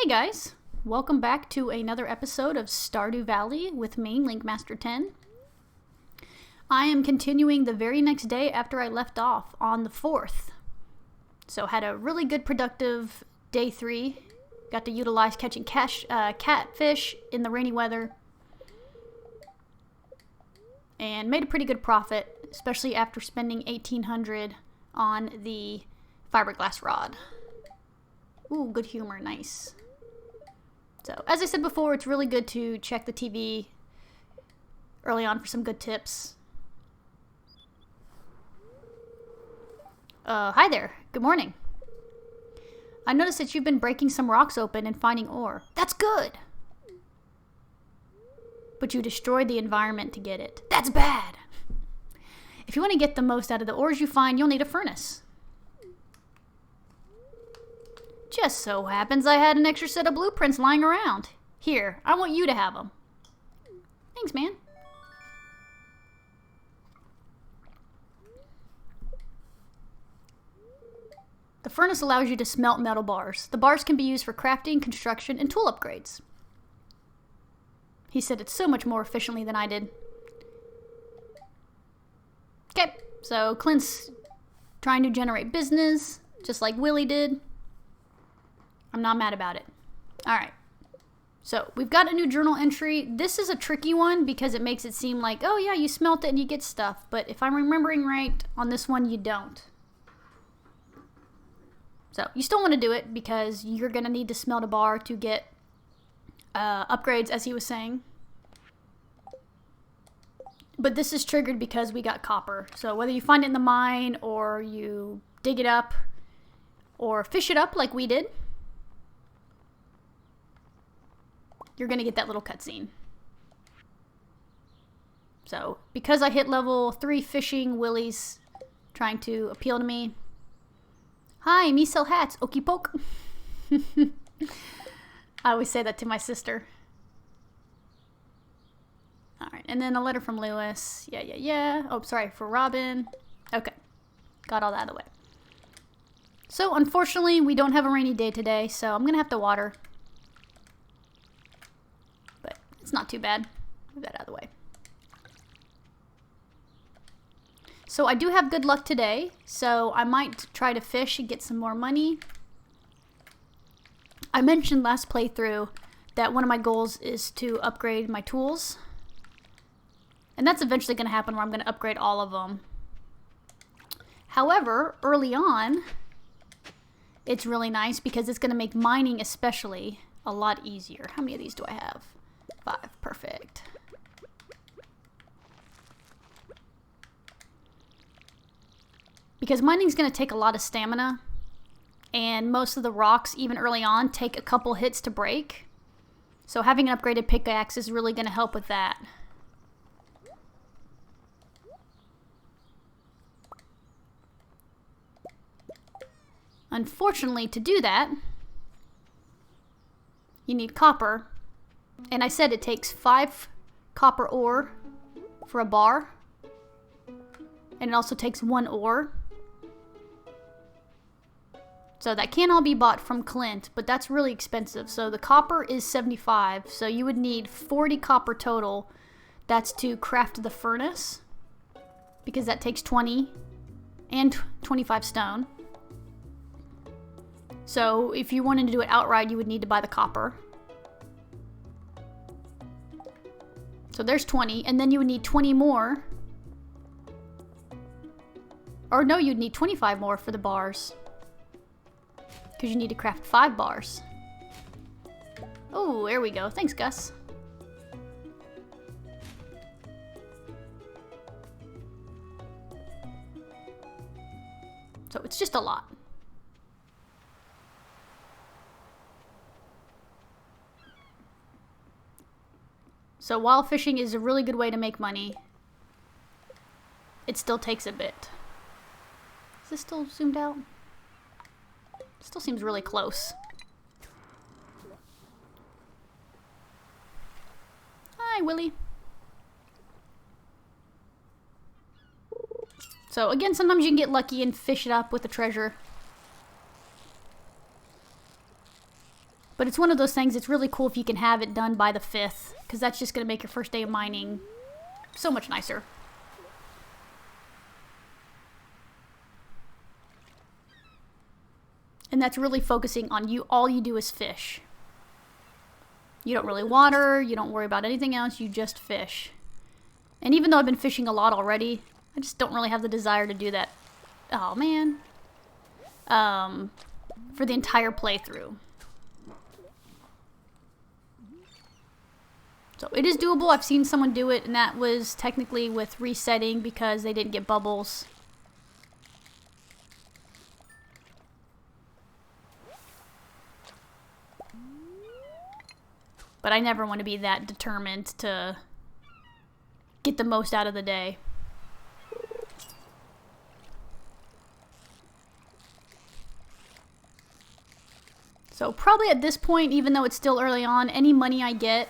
Hey guys, welcome back to another episode of Stardew Valley with me, Linkmaster 10. I am continuing the very next day after I left off on the 4th. So had a really good productive day 3. Got to utilize catching catfish in the rainy weather. And made a pretty good profit, especially after spending $1,800 on the fiberglass rod. Ooh, good humor, nice. So, as I said before, it's really good to check the TV early on for some good tips. Hi there. Good morning. I noticed that you've been breaking some rocks open and finding ore. That's good! But you destroyed the environment to get it. That's bad! If you want to get the most out of the ores you find, you'll need a furnace. Just so happens I had an extra set of blueprints lying around. Here, I want you to have them. Thanks, man. The furnace allows you to smelt metal bars. The bars can be used for crafting, construction, and tool upgrades. He said it so much more efficiently than I did. Okay, so Clint's trying to generate business, just like Willie did. I'm not mad about it. Alright. So, we've got a new journal entry. This is a tricky one because it makes it seem like, oh yeah, you smelt it and you get stuff. But if I'm remembering right, on this one you don't. So, you still want to do it because you're going to need to smelt a bar to get upgrades, as he was saying. But this is triggered because we got copper. So, whether you find it in the mine or you dig it up or fish it up like we did, you're going to get that little cutscene. So, because I hit level 3 fishing, Willie's trying to appeal to me. Hi, me sell hats, okey poke. I always say that to my sister. Alright, and then a letter from Lewis. Yeah. Oh, sorry, for Robin. Okay, got all that out of the way. So, unfortunately, we don't have a rainy day today, so I'm going to have to water. It's not too bad. Move that out of the way. So I do have good luck today, so I might try to fish and get some more money. I mentioned last playthrough that one of my goals is to upgrade my tools. And that's eventually going to happen where I'm going to upgrade all of them. However, early on, it's really nice because it's going to make mining especially a lot easier. How many of these do I have? 5. Perfect. Because mining's going to take a lot of stamina, and most of the rocks, even early on, take a couple hits to break. So having an upgraded pickaxe is really going to help with that. Unfortunately, to do that, you need copper. And I said it takes 5 copper ore for a bar. And it also takes 1 ore. So that can all be bought from Clint, but that's really expensive. So the copper is 75, so you would need 40 copper total. That's to craft the furnace, because that takes 20 and 25 stone. So if you wanted to do it outright, you would need to buy the copper. So there's 20, and then you would need 20 more. Or no, you'd need 25 more for the bars. Because you need to craft 5 bars. Oh, there we go. Thanks, Gus. So it's just a lot. So while fishing is a really good way to make money, it still takes a bit. Is this still zoomed out? Still seems really close. Hi, Willie. So again, sometimes you can get lucky and fish it up with the treasure. But it's one of those things, it's really cool if you can have it done by the 5th, because that's just going to make your first day of mining so much nicer. And that's really focusing on you. All you do is fish. You don't really water, you don't worry about anything else, you just fish. And even though I've been fishing a lot already, I just don't really have the desire to do that. Oh man. For the entire playthrough. So it is doable. I've seen someone do it, and that was technically with resetting because they didn't get bubbles. But I never want to be that determined to get the most out of the day. So probably at this point, even though it's still early on, any money I get...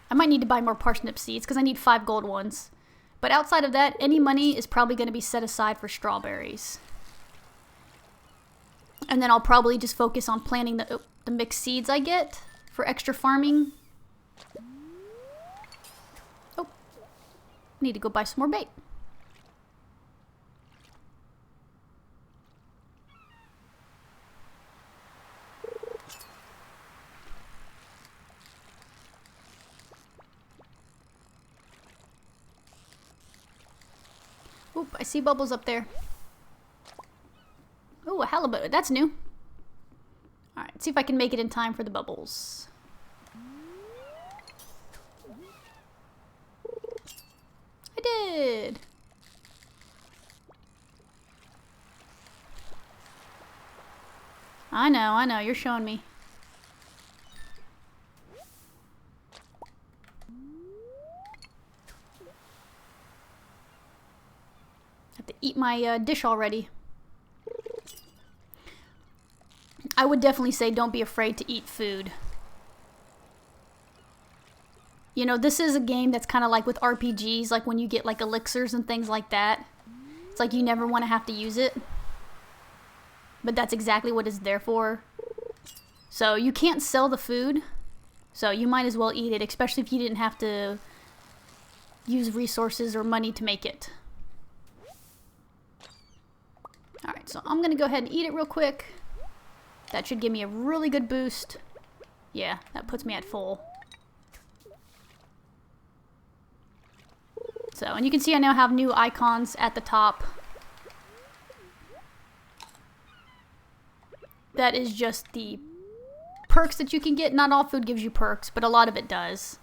I might need to buy more parsnip seeds because I need 5 gold ones. But outside of that, any money is probably going to be set aside for strawberries. And then I'll probably just focus on planting the mixed seeds I get for extra farming. Oh, I need to go buy some more bait. Oop, I see bubbles up there. Oh, a halibut. That's new. Alright, see if I can make it in time for the bubbles. I did! I know, you're showing me. Have to eat my dish already. I would definitely say don't be afraid to eat food. You know, this is a game that's kind of like with RPGs, like when you get like elixirs and things like that. It's like you never want to have to use it. But that's exactly what it's there for. So you can't sell the food. So you might as well eat it, especially if you didn't have to use resources or money to make it. Alright, so I'm going to go ahead and eat it real quick. That should give me a really good boost. Yeah, that puts me at full. So, and you can see I now have new icons at the top. That is just the perks that you can get. Not all food gives you perks, but a lot of it does.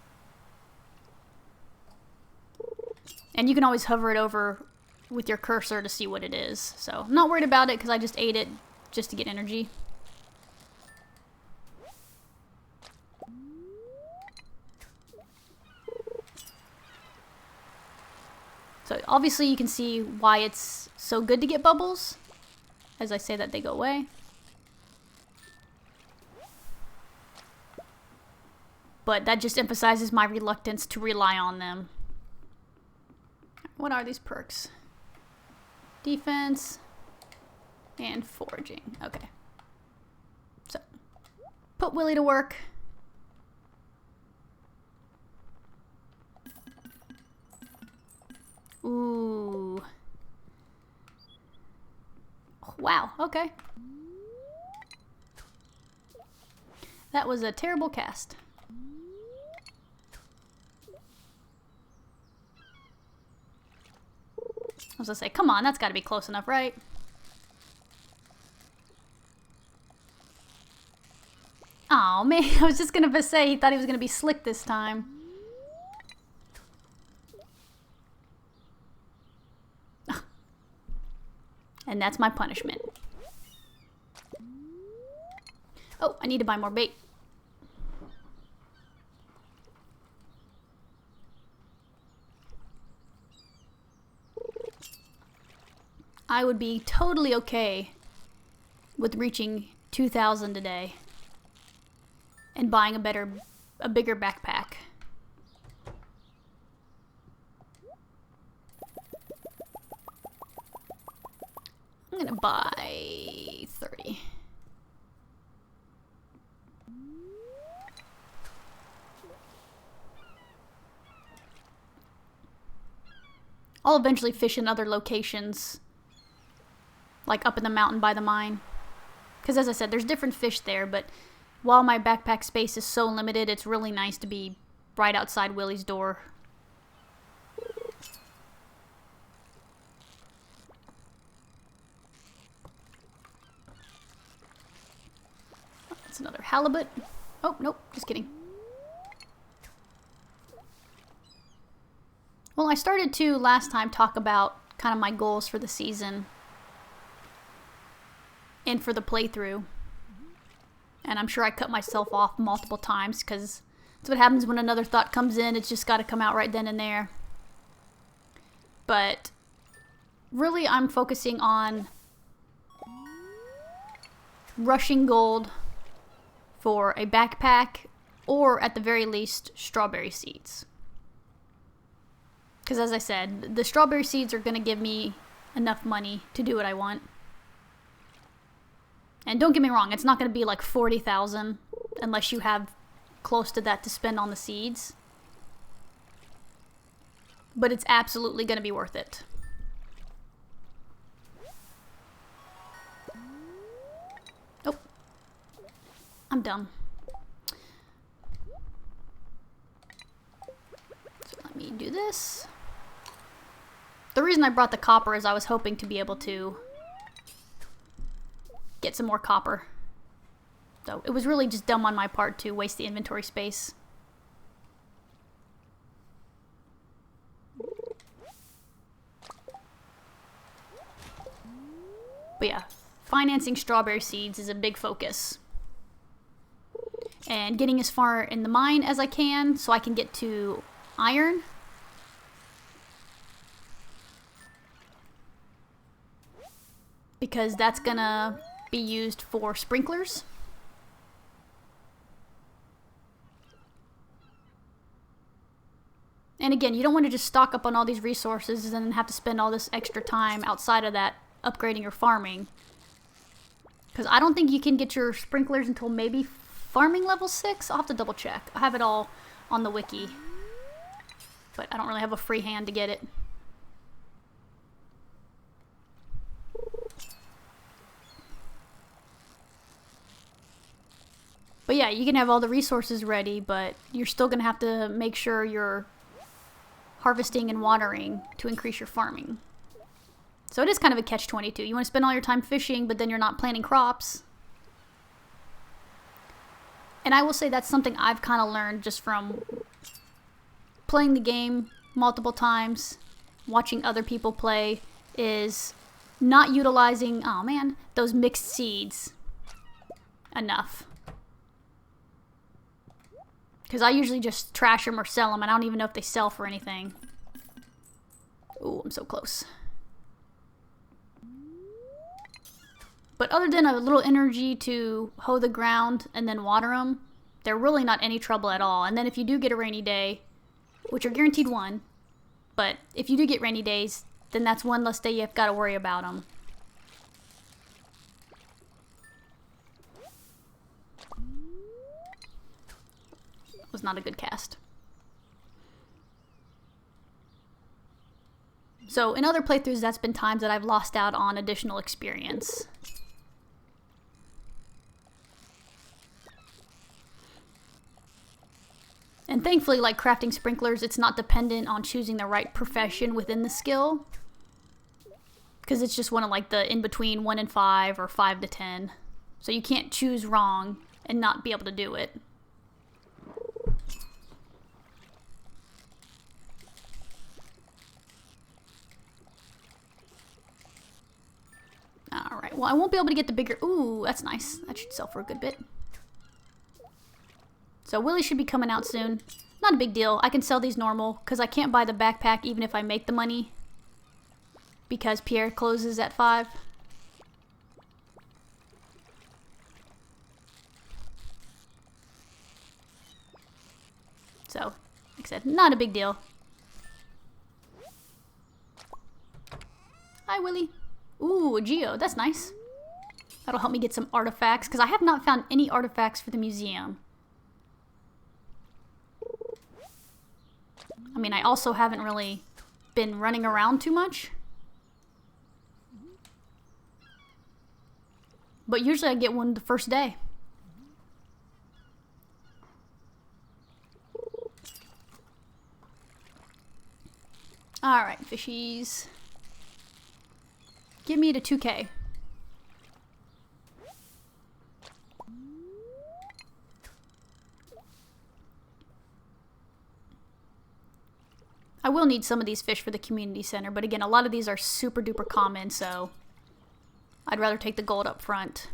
And you can always hover it over with your cursor to see what it is. So, I'm not worried about it because I just ate it just to get energy. So obviously you can see why it's so good to get bubbles. As I say that, they go away. But that just emphasizes my reluctance to rely on them. What are these perks? Defense and foraging. Okay. So, put Willy to work. Ooh. Oh, wow, okay. That was a terrible cast. I was gonna say, come on, that's gotta be close enough, right? Oh man, I was just gonna say he thought he was gonna be slick this time. And that's my punishment. Oh, I need to buy more bait. I would be totally okay with reaching 2,000 today and buying a bigger backpack. I'm gonna buy 30. I'll eventually fish in other locations, like up in the mountain by the mine. Because as I said, there's different fish there, but while my backpack space is so limited, it's really nice to be right outside Willie's door. That's another halibut. Oh, nope, just kidding. Well, I started to last time talk about kind of my goals for the season and for the playthrough. And I'm sure I cut myself off multiple times because that's what happens when another thought comes in. It's just got to come out right then and there. But really, I'm focusing on rushing gold for a backpack or at the very least strawberry seeds. Because as I said, the strawberry seeds are going to give me enough money to do what I want. And don't get me wrong, it's not going to be like 40,000 unless you have close to that to spend on the seeds. But it's absolutely going to be worth it. Oh. I'm dumb. So let me do this. The reason I brought the copper is I was hoping to be able to get some more copper. So it was really just dumb on my part to waste the inventory space. But yeah, financing strawberry seeds is a big focus. And getting as far in the mine as I can so I can get to iron. Because that's gonna be used for sprinklers. And again, you don't want to just stock up on all these resources and then have to spend all this extra time outside of that upgrading your farming. Because I don't think you can get your sprinklers until maybe farming level 6. I'll have to double check. I have it all on the wiki. But I don't really have a free hand to get it. But yeah, you can have all the resources ready, but you're still going to have to make sure you're harvesting and watering to increase your farming. So it is kind of a catch-22. You want to spend all your time fishing, but then you're not planting crops. And I will say that's something I've kind of learned just from playing the game multiple times, watching other people play, is not utilizing, oh man, those mixed seeds enough. Because I usually just trash them or sell them, and I don't even know if they sell for anything. Ooh, I'm so close. But other than a little energy to hoe the ground and then water them, they're really not any trouble at all. And then if you do get a rainy day, which are guaranteed one, but if you do get rainy days, then that's one less day you've got to worry about them. Was not a good cast. So in other playthroughs, that's been times that I've lost out on additional experience. And thankfully, like crafting sprinklers, it's not dependent on choosing the right profession within the skill. Because it's just one of like the in-between 1 and 5 or 5 to 10. So you can't choose wrong and not be able to do it. Alright, well I won't be able to get the bigger... Ooh, that's nice. That should sell for a good bit. So Willie should be coming out soon. Not a big deal. I can sell these normal, because I can't buy the backpack even if I make the money. Because Pierre closes at 5. So, like I said, not a big deal. Hi, Willie. Ooh, a geo. That's nice. That'll help me get some artifacts, because I have not found any artifacts for the museum. I mean, I also haven't really been running around too much. But usually I get one the first day. Alright, fishies. Give me to 2K. I will need some of these fish for the community center, but again, a lot of these are super duper common, so I'd rather take the gold up front.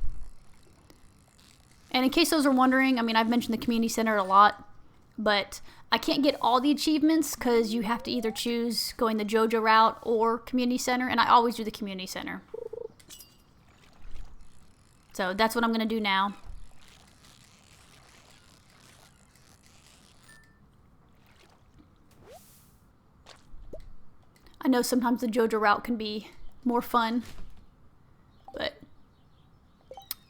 And in case those are wondering, I mean, I've mentioned the community center a lot, but I can't get all the achievements because you have to either choose going the JoJo route or community center, and I always do the community center. So that's what I'm going to do now. I know sometimes the JoJo route can be more fun, but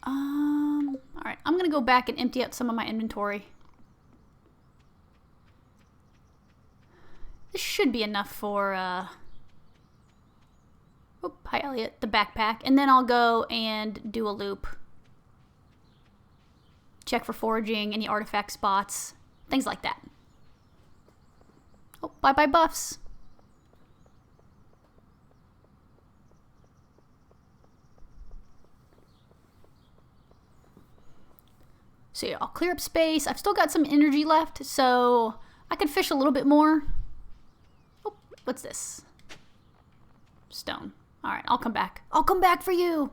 alright, I'm gonna go back and empty out some of my inventory. This should be enough for oh, hi Elliot, the backpack, and then I'll go and do a loop. Check for foraging, any artifact spots, things like that. Oh, bye bye buffs. So yeah, I'll clear up space. I've still got some energy left, so I could fish a little bit more. Oh, what's this? Stone. Alright, I'll come back. I'll come back for you!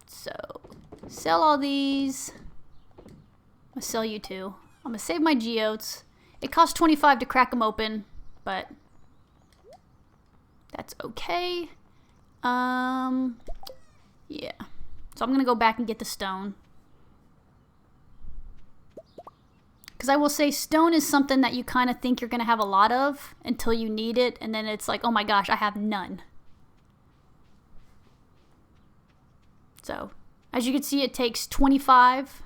So, sell all these. I'm gonna sell you two. I'm gonna save my geodes. It costs 25 to crack them open, but that's okay. Yeah. So I'm going to go back and get the stone. Because I will say stone is something that you kind of think you're going to have a lot of until you need it. And then it's like, oh my gosh, I have none. So, as you can see, it takes 25.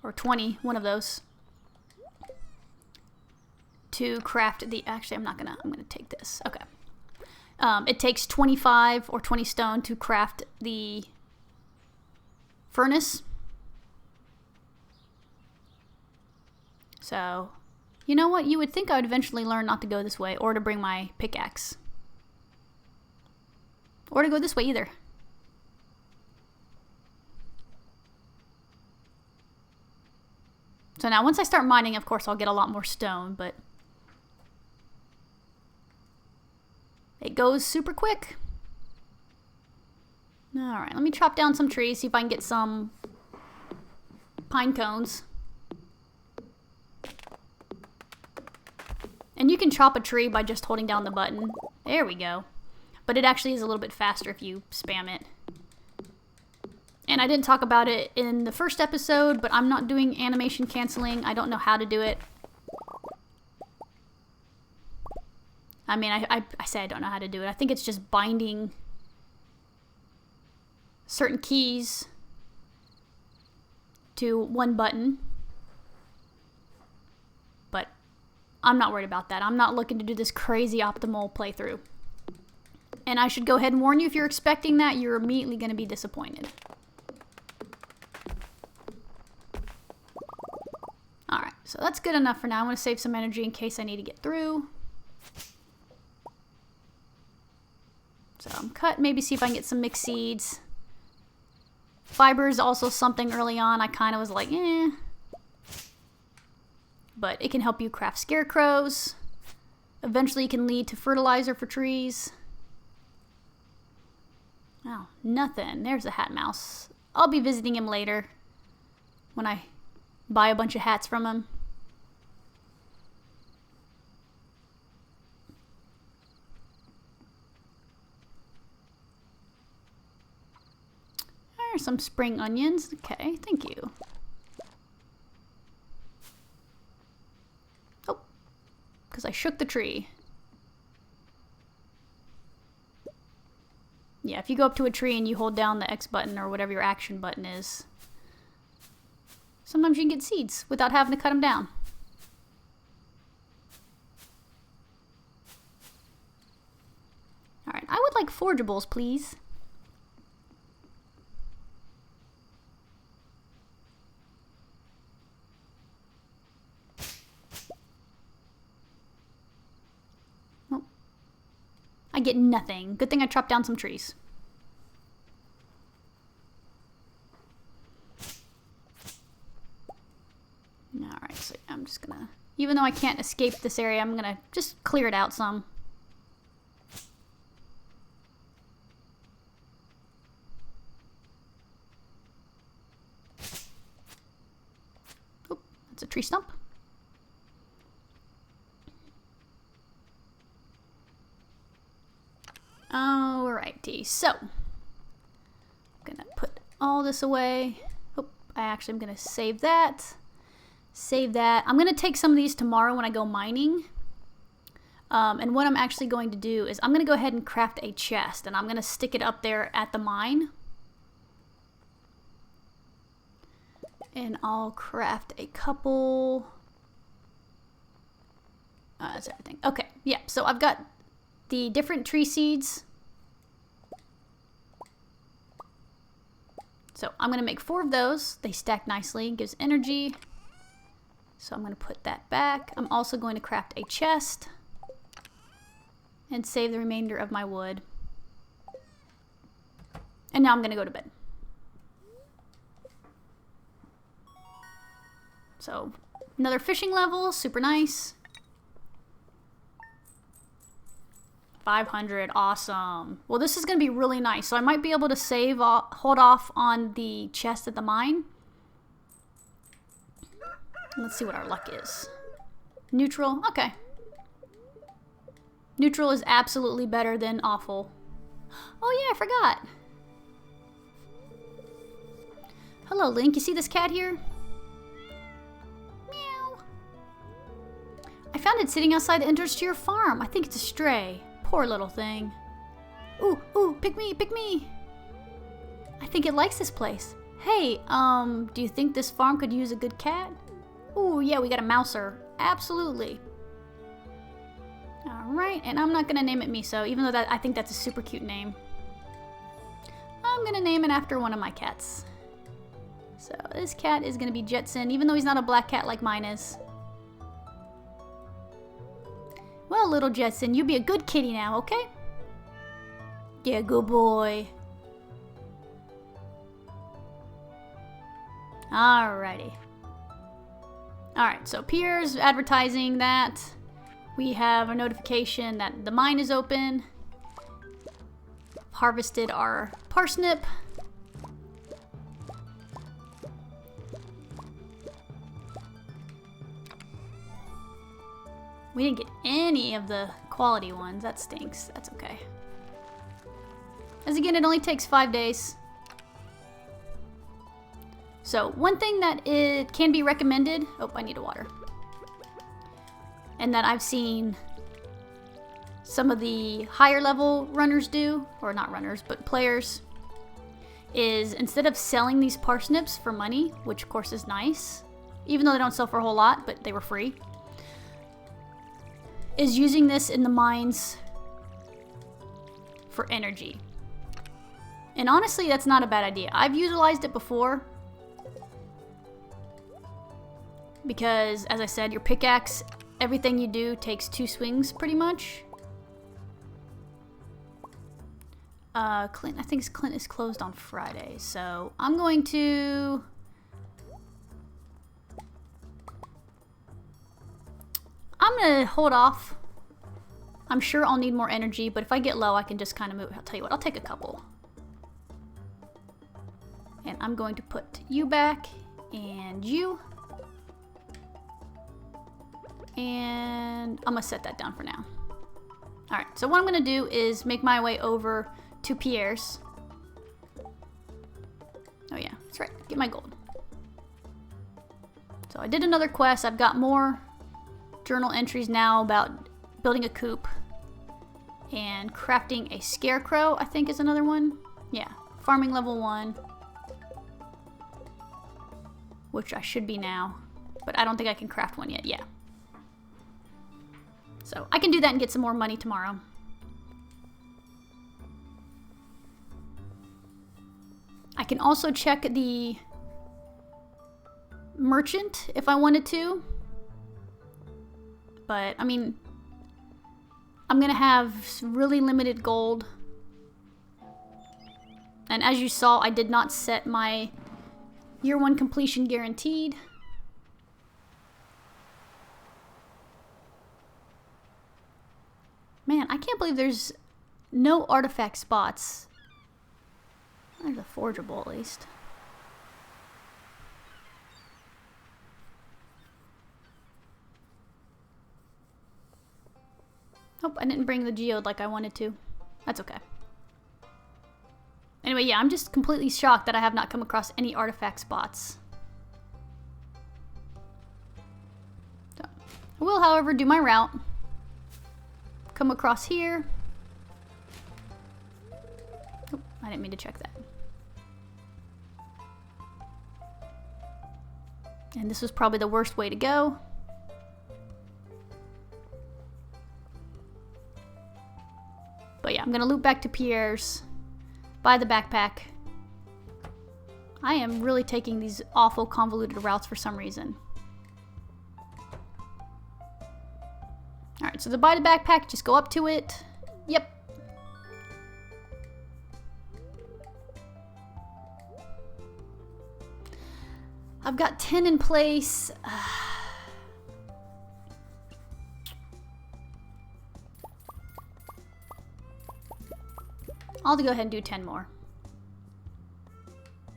Or 20, one of those. To craft the... Actually, I'm going to take this. Okay. It takes 25 or 20 stone to craft the furnace. So, you know what? You would think I would eventually learn not to go this way or to bring my pickaxe. Or to go this way either. So now once I start mining, of course, I'll get a lot more stone, but it goes super quick. Alright, let me chop down some trees, see if I can get some pine cones. And you can chop a tree by just holding down the button. There we go. But it actually is a little bit faster if you spam it. And I didn't talk about it in the first episode, but I'm not doing animation canceling. I don't know how to do it. I mean, I say I don't know how to do it. I think it's just binding certain keys to one button. But I'm not worried about that. I'm not looking to do this crazy optimal playthrough. And I should go ahead and warn you, if you're expecting that, you're immediately going to be disappointed. Alright, so that's good enough for now. I'm going to save some energy in case I need to get through. So I'm cut, maybe see if I can get some mixed seeds. Fiber is also something early on I kind of was like, eh. But it can help you craft scarecrows. Eventually it can lead to fertilizer for trees. Oh, nothing. There's a hat mouse. I'll be visiting him later when I buy a bunch of hats from him. There's some spring onions. Okay, thank you. Oh, because I shook the tree. Yeah, if you go up to a tree and you hold down the X button or whatever your action button is, Sometimes you can get seeds without having to cut them down. Alright, I would like forageables, please. Oh. I get nothing. Good thing I chopped down some trees. Alright, so I'm just gonna... Even though I can't escape this area, I'm gonna just clear it out some. It's a tree stump. Alrighty, so I'm gonna put all this away. Oh, I'm gonna save that. Save that. I'm gonna take some of these tomorrow when I go mining. And what I'm actually going to do is I'm gonna go ahead and craft a chest, and I'm gonna stick it up there at the mine. And I'll craft a couple. That's everything. Okay, yeah, so I've got the different tree seeds. So I'm going to make 4 of those. They stack nicely, gives energy. So I'm going to put that back. I'm also going to craft a chest and save the remainder of my wood. And now I'm going to go to bed. So, another fishing level, super nice. 500, awesome. Well, this is going to be really nice. So I might be able to hold off on the chest at the mine. Let's see what our luck is. Neutral, okay. Neutral is absolutely better than awful. Oh yeah, I forgot. Hello, Link. You see this cat here? I found it sitting outside the entrance to your farm. I think it's a stray. Poor little thing. Ooh, ooh, pick me, pick me. I think it likes this place. Hey, do you think this farm could use a good cat? Ooh, yeah, we got a mouser. Absolutely. Alright, and I'm not gonna name it Miso, even though I think that's a super cute name. I'm gonna name it after one of my cats. So this cat is gonna be Jetson, even though he's not a black cat like mine is. Well, little Jetson, you be a good kitty now, okay? Yeah, good boy. Alrighty. Alright, so Pierre's advertising that we have a notification that the mine is open. Harvested our parsnip. We didn't get any of the quality ones. That stinks. That's okay. As again, it only takes 5 days. So, one thing that it can be recommended... Oh, I need a water. And that I've seen some of the higher level runners do, or not runners, but players, is instead of selling these parsnips for money, which of course is nice, even though they don't sell for a whole lot, but they were free, is using this in the mines for energy. And honestly, that's not a bad idea. I've utilized it before because, as I said, your pickaxe, everything you do takes 2 swings pretty much. Clint, I think Clint is closed on Friday, so I'm going to... I'm gonna hold off. I'm sure I'll need more energy, but if I get low, I can just kind of move. I'll tell you what, I'll take a couple. And I'm going to put you back, and you. And I'm gonna set that down for now. All right, so what I'm gonna do is make my way over to Pierre's. Oh yeah, that's right, get my gold. So I did another quest. I've got more journal entries now about building a coop and crafting a scarecrow, I think is another one. Yeah, farming level 1. which I should be now. But I don't think I can craft one yet. Yeah. So I can do that and get some more money tomorrow. I can also check the merchant if I wanted to. But, I mean, I'm going to have really limited gold. And as you saw, I did not set my year 1 completion guaranteed. Man, I can't believe there's no artifact spots. There's a forgeable at least. Nope, I didn't bring the geode like I wanted to. That's okay. Anyway, yeah, I'm just completely shocked that I have not come across any artifact spots. So, I will, however, do my route. Come across here. Oh, I didn't mean to check that. And this was probably the worst way to go. But yeah, I'm gonna loop back to Pierre's, buy the backpack. I am really taking these awful convoluted routes for some reason. Alright, so to buy the backpack, just go up to it. Yep. I've got 10 in place. I'll have to go ahead and do 10 more.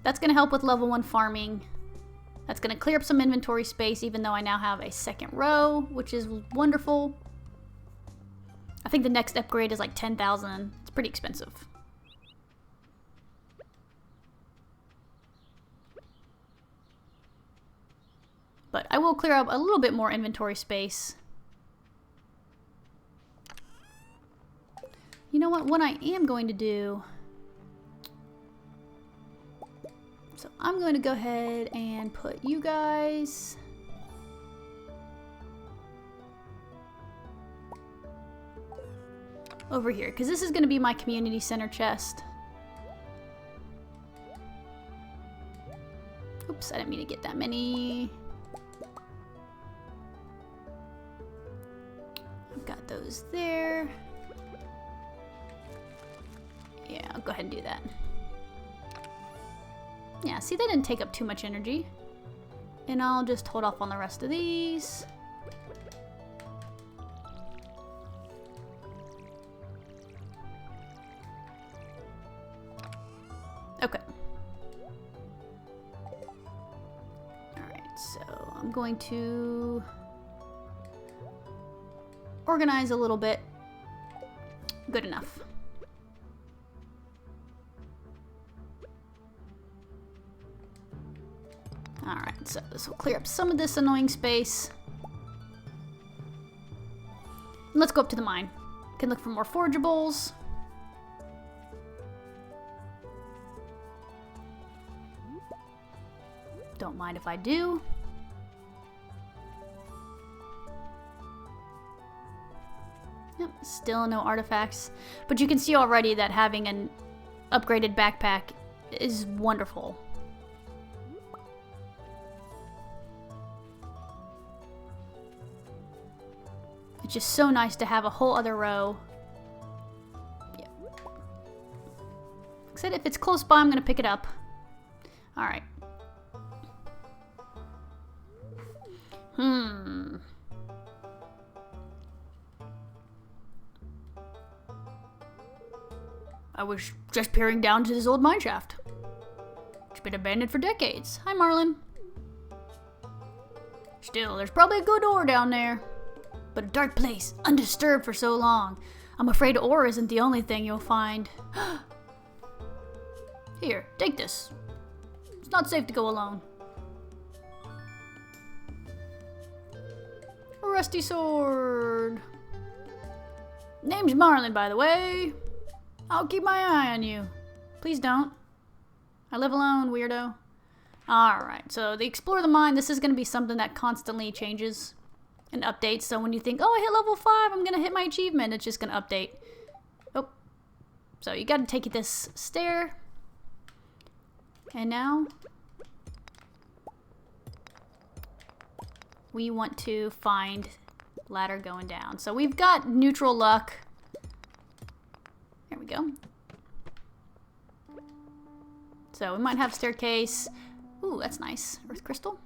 That's going to help with level 1 farming. That's going to clear up some inventory space, even though I now have a second row, which is wonderful. I think the next upgrade is like 10,000. It's pretty expensive. But I will clear up a little bit more inventory space. You know what? What I am going to do... So I'm going to go ahead and put you guys... over here, because this is going to be my community center chest. Oops, I didn't mean to get that many. I've got those there. Yeah, I'll go ahead and do that. Yeah, see, that didn't take up too much energy. And I'll just hold off on the rest of these. Okay. Alright, so I'm going to organize a little bit. Good enough. Alright, so this will clear up some of this annoying space. And let's go up to the mine. Can look for more forgeables. Don't mind if I do. Yep, still no artifacts. But you can see already that having an upgraded backpack is wonderful. It's just so nice to have a whole other row. Yep. Like I said, if it's close by, I'm going to pick it up. Alright. I was just peering down to this old mine shaft. It's been abandoned for decades. Hi, Marlin. Still, there's probably a good ore down there. But a dark place, undisturbed for so long. I'm afraid ore isn't the only thing you'll find. Here, take this. It's not safe to go alone. A rusty sword. Name's Marlin, by the way. I'll keep my eye on you. Please don't. I live alone, weirdo. Alright, so the Explore the Mine, this is going to be something that constantly changes and updates. So when you think, oh, I hit level 5, I'm going to hit my achievement, it's just going to update. Oh. So you got to take this stair. And now we want to find ladder going down. So we've got neutral luck. There we go. So we might have staircase. Ooh, that's nice. Earth crystal.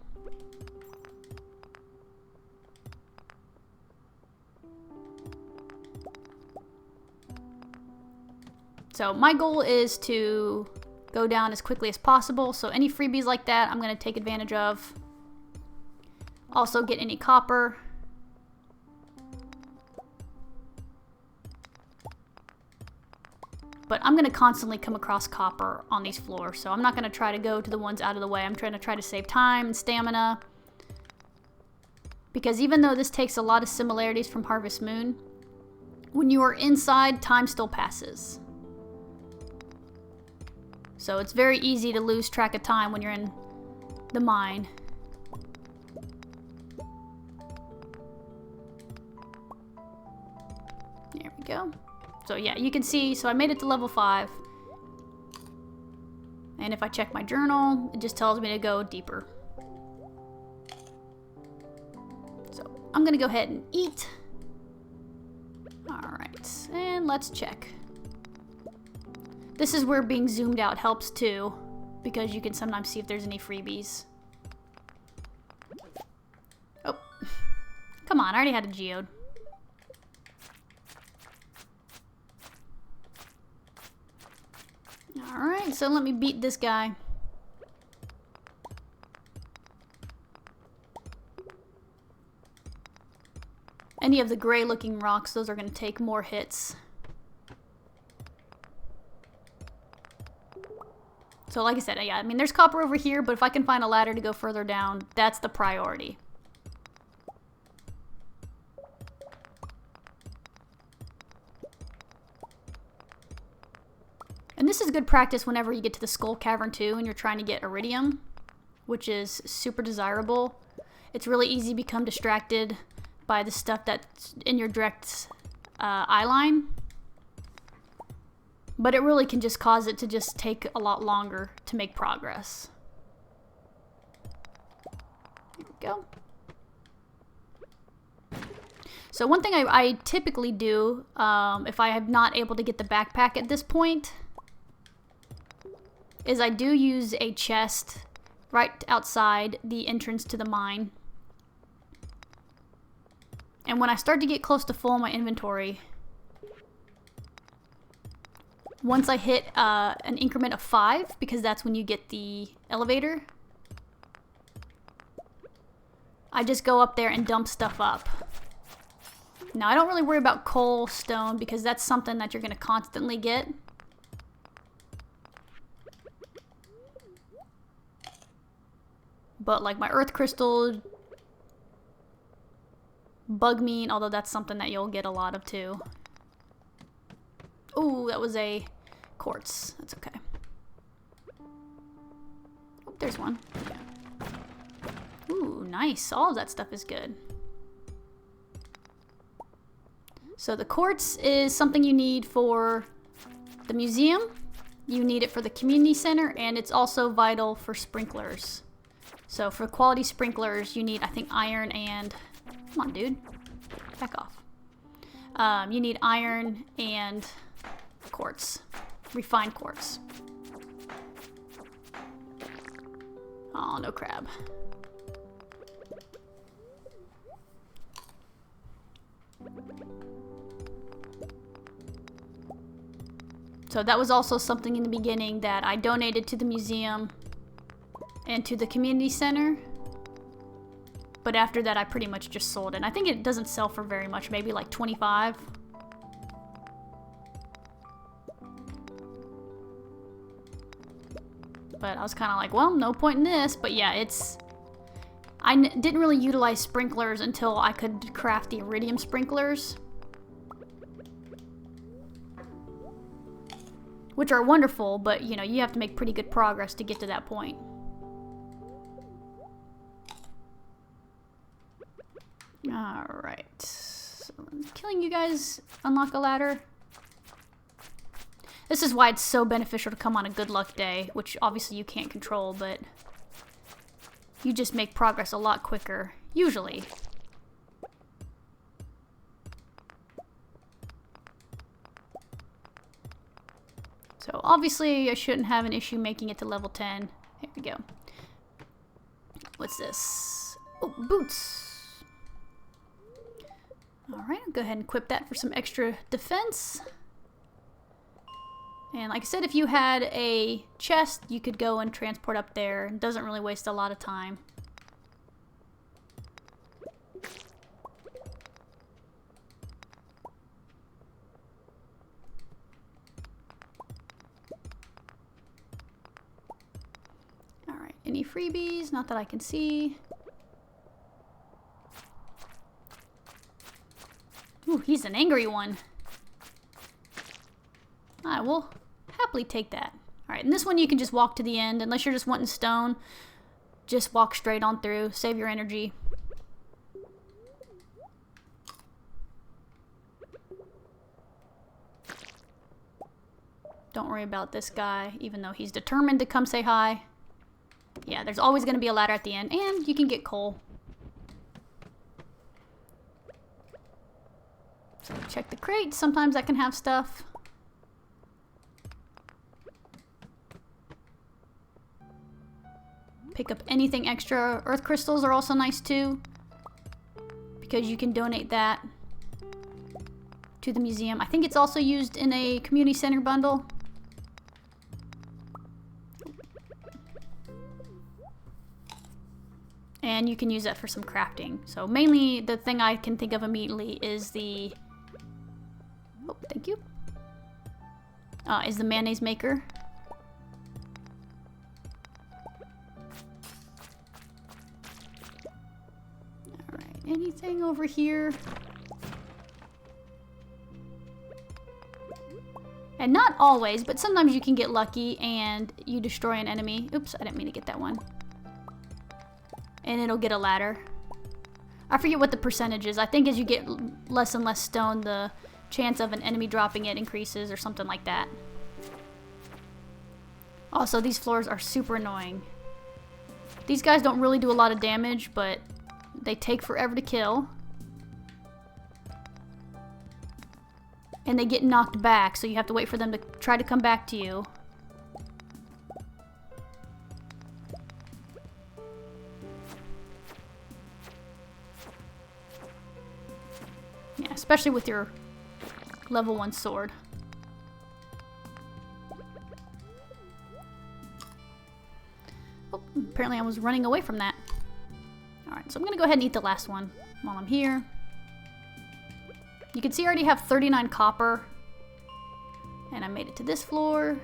So my goal is to go down as quickly as possible. So any freebies like that, I'm going to take advantage of. Also get any copper. But I'm going to constantly come across copper on these floors, so I'm not going to try to go to the ones out of the way. I'm trying to save time and stamina. Because even though this takes a lot of similarities from Harvest Moon, when you are inside, time still passes. So it's very easy to lose track of time when you're in the mine. There we go. So yeah, you can see, so I made it to level 5. And if I check my journal, it just tells me to go deeper. So I'm gonna go ahead and eat. Alright, and let's check. This is where being zoomed out helps too, because you can sometimes see if there's any freebies. Oh, come on, I already had a geode. Alright, so let me beat this guy. Any of the gray looking rocks, those are going to take more hits. So like I said, yeah, I mean there's copper over here, but if I can find a ladder to go further down, that's the priority. And this is good practice whenever you get to the Skull Cavern too and you're trying to get iridium, which is super desirable. It's really easy to become distracted by the stuff that's in your direct eye line. But it really can just cause it to just take a lot longer to make progress. There we go. So one thing I typically do, if I am not able to get the backpack at this point, is I do use a chest right outside the entrance to the mine. And when I start to get close to full in my inventory, once I hit an increment of 5, because that's when you get the elevator, I just go up there and dump stuff up. Now, I don't really worry about coal, stone, because that's something that you're going to constantly get. But like my earth crystal, bug meat, although that's something that you'll get a lot of too. Ooh, that was a quartz. That's okay. Oh, there's one. Ooh, nice. All of that stuff is good. So the quartz is something you need for the museum. You need it for the community center, and it's also vital for sprinklers. So for quality sprinklers, you need, I think, iron and... Come on, dude. Back off. You need iron and quartz. Refined quartz. Oh, no crab. So that was also something in the beginning that I donated to the museum and to the community center. But after that, I pretty much just sold it. And I think it doesn't sell for very much, maybe like 25. But I was kind of like, well, no point in this. But yeah, it's... I didn't really utilize sprinklers until I could craft the iridium sprinklers. Which are wonderful, but you know, you have to make pretty good progress to get to that point. Alright. So, killing you guys unlock a ladder. This is why it's so beneficial to come on a good luck day, which obviously you can't control, but you just make progress a lot quicker, usually. So obviously I shouldn't have an issue making it to level 10. Here we go. What's this? Oh, boots. Alright, I'll go ahead and equip that for some extra defense. And like I said, if you had a chest, you could go and transport up there. It doesn't really waste a lot of time. Alright, any freebies? Not that I can see. Ooh, he's an angry one. I will happily take that. Alright, and this one you can just walk to the end. Unless you're just wanting stone, just walk straight on through. Save your energy. Don't worry about this guy, even though he's determined to come say hi. Yeah, there's always going to be a ladder at the end, and you can get coal. So check the crate. Sometimes that can have stuff. Pick up anything extra. Earth crystals are also nice too, because you can donate that to the museum. I think it's also used in a community center bundle. And you can use that for some crafting. So mainly the thing I can think of immediately is the... Oh, thank you. Is the mayonnaise maker. Alright, anything over here? And not always, but sometimes you can get lucky and you destroy an enemy. Oops, I didn't mean to get that one. And it'll get a ladder. I forget what the percentage is. I think as you get less and less stone, the chance of an enemy dropping it increases or something like that. Also, these floors are super annoying. These guys don't really do a lot of damage, but they take forever to kill. And they get knocked back, so you have to wait for them to try to come back to you. Yeah, especially with your level 1 sword. Oh, apparently I was running away from that. Alright, so I'm gonna go ahead and eat the last one while I'm here. You can see I already have 39 copper. And I made it to this floor.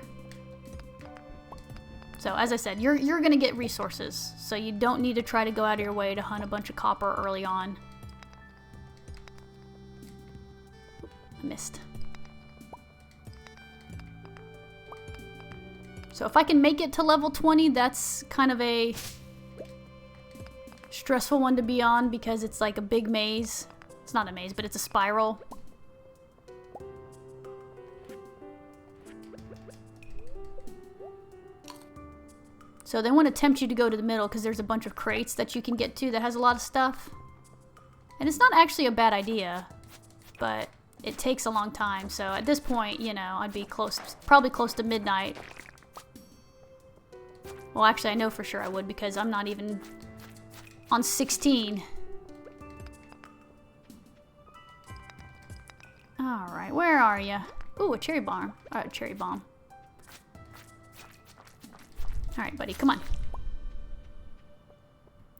So as I said, you're gonna get resources. So you don't need to try to go out of your way to hunt a bunch of copper early on. I missed. So if I can make it to level 20, that's kind of a stressful one to be on because it's like a big maze. It's not a maze, but it's a spiral. So they want to tempt you to go to the middle because there's a bunch of crates that you can get to that has a lot of stuff. And it's not actually a bad idea, but it takes a long time. So at this point, you know, I'd be probably close to midnight. Well, actually, I know for sure I would because I'm not even on 16. Alright, where are you? Ooh, a cherry bomb. Cherry bomb. Alright, buddy, come on.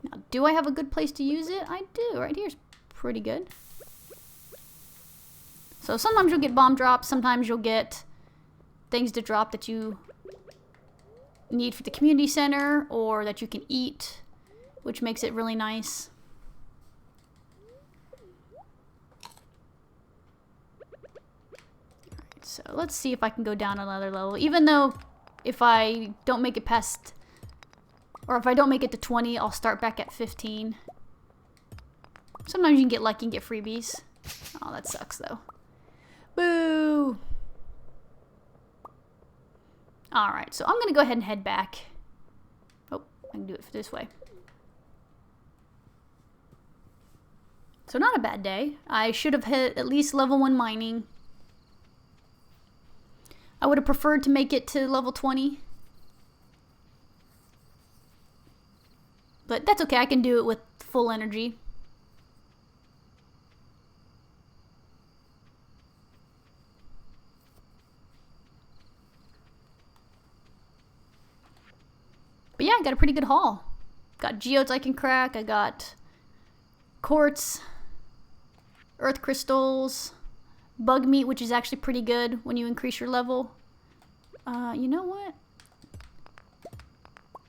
Now, do I have a good place to use it? I do. Right here's pretty good. So sometimes you'll get bomb drops, sometimes you'll get things to drop that you need for the community center or that you can eat, which makes it really nice. Alright, so let's see if I can go down another level. Even though if I don't make it past, or if I don't make it to 20, I'll start back at 15. Sometimes you can get lucky and get freebies. Oh, that sucks though. Boo! Alright, so I'm going to go ahead and head back. Oh, I can do it this way. So not a bad day. I should have hit at least level 1 mining. I would have preferred to make it to level 20. But that's okay, I can do it with full energy. But yeah, I got a pretty good haul. Got geodes I can crack, I got quartz, earth crystals, bug meat, which is actually pretty good when you increase your level. You know what?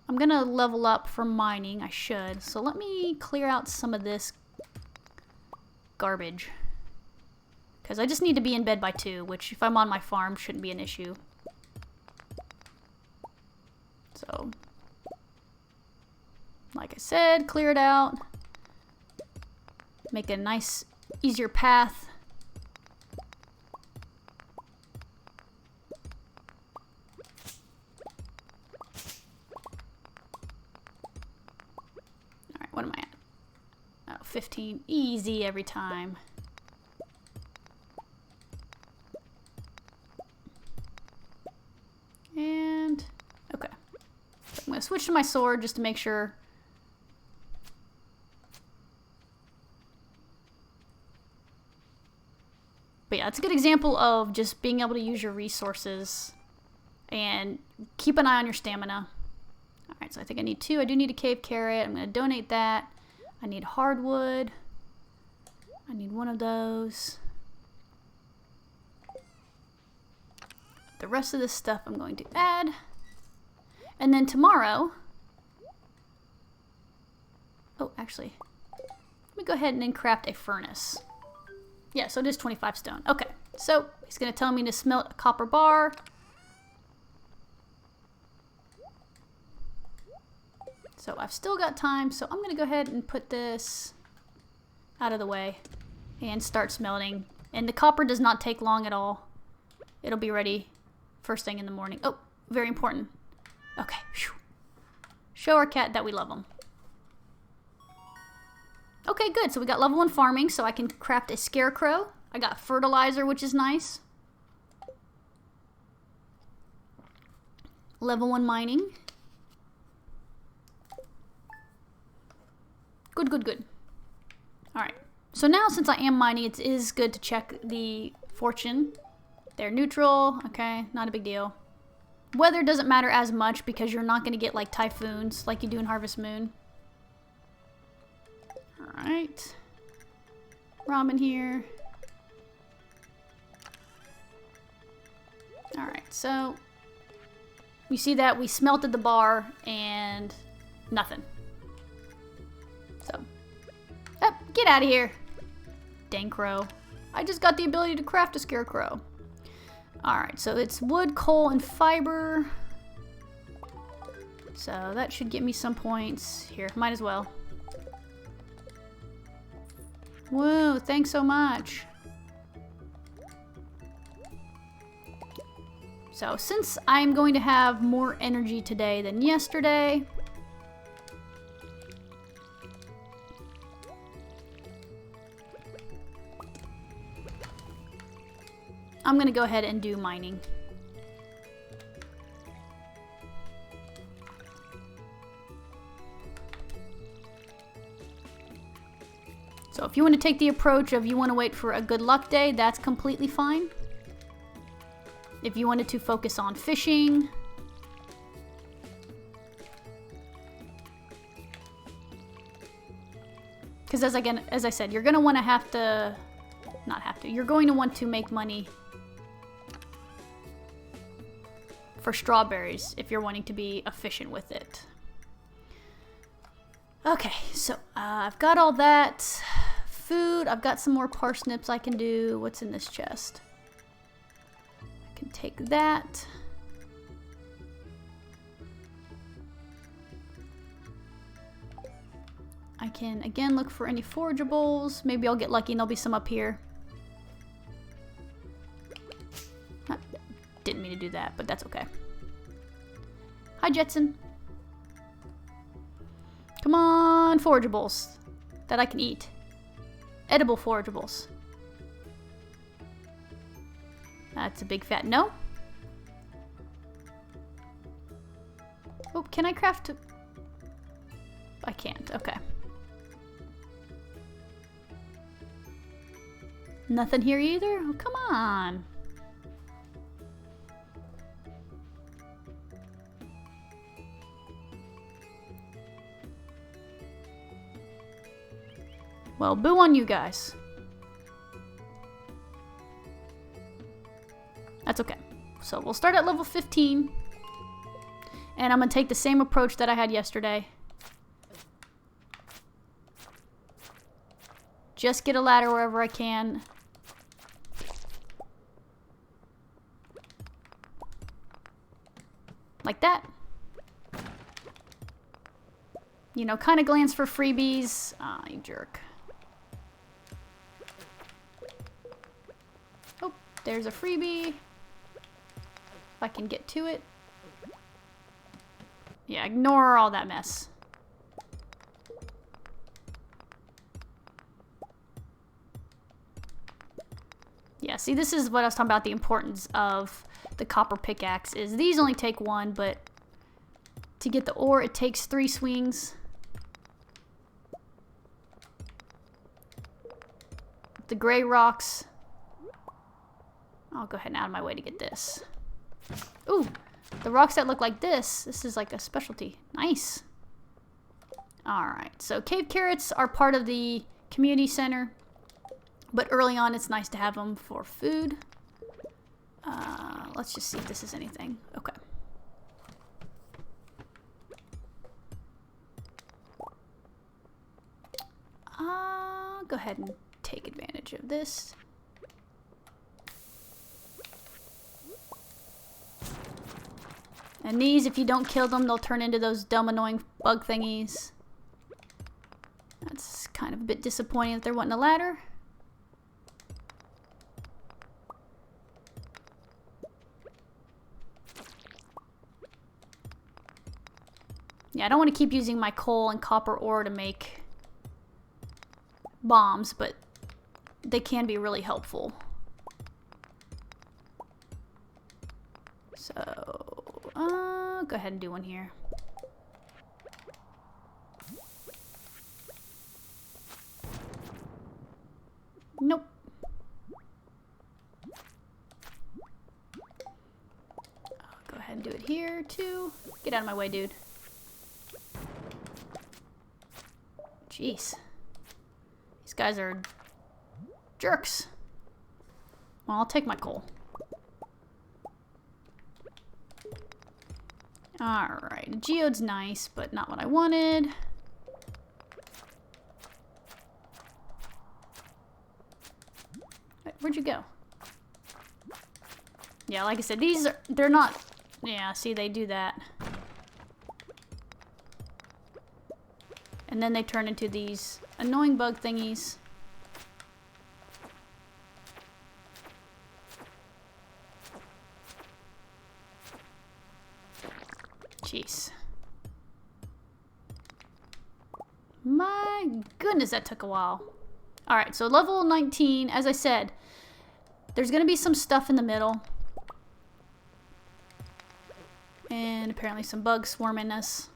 I'm gonna level up for mining, I should. So let me clear out some of this garbage. Because I just need to be in bed by 2, which if I'm on my farm shouldn't be an issue. So, like I said, clear it out. Make a nice, easier path. Alright, what am I at? Oh, 15. Easy every time. And, okay. So I'm going to switch to my sword just to make sure. But yeah, it's a good example of just being able to use your resources and keep an eye on your stamina. Alright, so I think I need 2. I do need a cave carrot. I'm going to donate that. I need hardwood. I need 1 of those. The rest of this stuff I'm going to add. And then tomorrow... Oh, actually, let me go ahead and then craft a furnace. Yeah, so it is 25 stone. Okay, so he's going to tell me to smelt a copper bar. So I've still got time, so I'm going to go ahead and put this out of the way and start smelting. And the copper does not take long at all. It'll be ready first thing in the morning. Oh, very important. Okay, whew. Show our cat that we love him. Okay, good. So we got level 1 farming, so I can craft a scarecrow. I got fertilizer, which is nice. Level 1 mining. Good, good, good. Alright. So now, since I am mining, it is good to check the fortune. They're neutral. Okay, not a big deal. Weather doesn't matter as much because you're not going to get like typhoons like you do in Harvest Moon. Alright. Ramen here. Alright, so you see that we smelted the bar and nothing. So, oh, get out of here. Dang crow. I just got the ability to craft a scarecrow. Alright, so it's wood, coal, and fiber. So that should get me some points. Here, might as well. Whoa, thanks so much. So since I'm going to have more energy today than yesterday, I'm going to go ahead and do mining. So if you want to take the approach of you want to wait for a good luck day, that's completely fine. If you wanted to focus on fishing, because as I said, you're going to want to you're going to want to make money for strawberries if you're wanting to be efficient with it. Okay, so I've got all that food. I've got some more parsnips I can do. What's in this chest? I can take that. I can, again, look for any forageables. Maybe I'll get lucky and there'll be some up here. Didn't mean to do that, but that's okay. Hi, Jetson. Come on, forageables that I can eat. Edible forageables. That's a big fat no. Oh, can I craft? I can't. Okay. Nothing here either? Oh, come on. Well, boo on you guys. That's okay. So we'll start at level 15. And I'm going to take the same approach that I had yesterday. Just get a ladder wherever I can. Like that. You know, kind of glance for freebies. Ah, you jerk. Oh, there's a freebie. If I can get to it. Yeah, ignore all that mess. Yeah, see, this is what I was talking about, the importance of the copper pickaxe. Is these only take one, but to get the ore, it takes 3 swings. The gray rocks. I'll go ahead and out of my way to get this. Ooh, the rocks that look like this is like a specialty. Nice. Alright, so cave carrots are part of the community center. But early on, it's nice to have them for food. Let's just see if this is anything. Okay. Go ahead and take advantage of this. And these, if you don't kill them, they'll turn into those dumb, annoying bug thingies. That's kind of a bit disappointing that they're wanting a ladder. Yeah, I don't want to keep using my coal and copper ore to make bombs, but they can be really helpful. So, go ahead and do one here. Nope. I'll go ahead and do it here, too. Get out of my way, dude. Jeez. These guys are jerks. Well, I'll take my coal. Alright, a geode's nice, but not what I wanted. Wait, where'd you go? Yeah, like I said, these are, they're not, yeah, see, they do that. And then they turn into these annoying bug thingies. Jeez. My goodness, that took a while. Alright, so level 19, as I said, there's going to be some stuff in the middle. And apparently some bugs swarming us.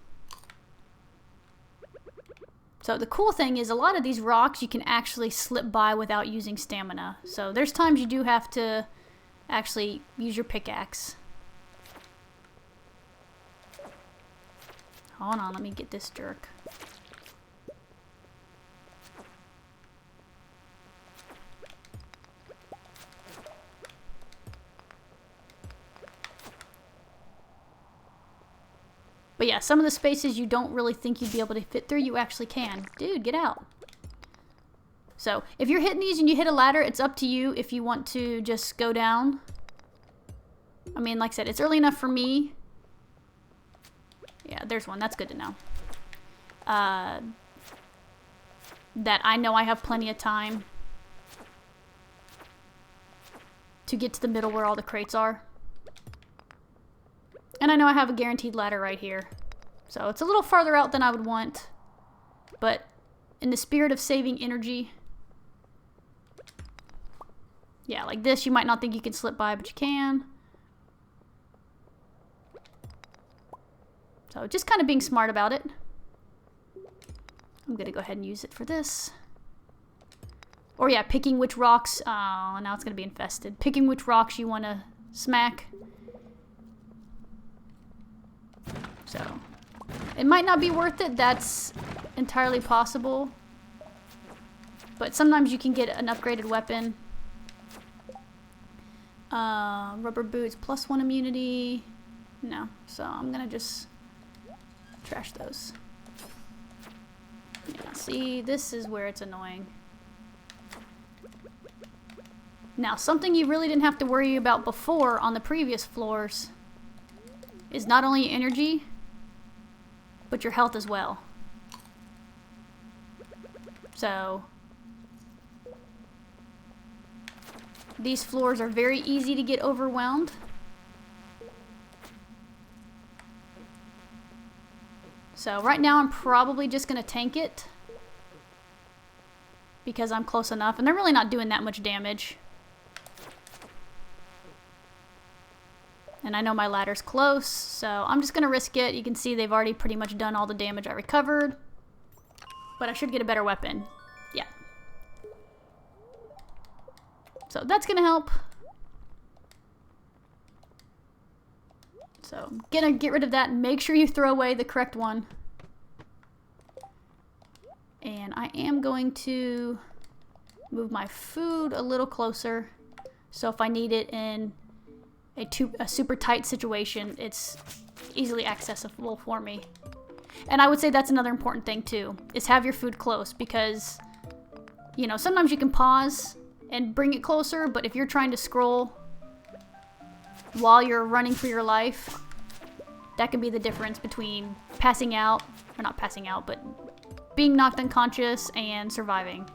So the cool thing is a lot of these rocks you can actually slip by without using stamina. So there's times you do have to actually use your pickaxe. Hold on, let me get this jerk. But yeah, some of the spaces you don't really think you'd be able to fit through, you actually can. Dude, get out. So, if you're hitting these and you hit a ladder, it's up to you if you want to just go down. I mean, like I said, it's early enough for me. Yeah, there's one. That's good to know. that I know I have plenty of time to get to the middle where all the crates are. And I know I have a guaranteed ladder right here. So it's a little farther out than I would want. But in the spirit of saving energy... Yeah, like this, you might not think you can slip by, but you can. So just kind of being smart about it. I'm going to go ahead and use it for this. Or yeah, picking which rocks... Oh, now it's going to be infested. Picking which rocks you want to smack. So, it might not be worth it. That's entirely possible. But sometimes you can get an upgraded weapon. Rubber boots, +1 immunity. No, so I'm gonna just trash those. Yeah, see, this is where it's annoying. Now, something you really didn't have to worry about before on the previous floors is not only energy, but your health as well. So, these floors are very easy to get overwhelmed. So right now I'm probably just going to tank it because I'm close enough, and they're really not doing that much damage. And I know my ladder's close, so I'm just going to risk it. You can see they've already pretty much done all the damage I recovered. But I should get a better weapon. Yeah. So that's going to help. So I'm going to get rid of that and make sure you throw away the correct one. And I am going to move my food a little closer. So if I need it in a super tight situation, it's easily accessible for me. And I would say that's another important thing too, is have your food close, because, you know, sometimes you can pause and bring it closer, but if you're trying to scroll while you're running for your life, that can be the difference between passing out, or not passing out, but being knocked unconscious and surviving.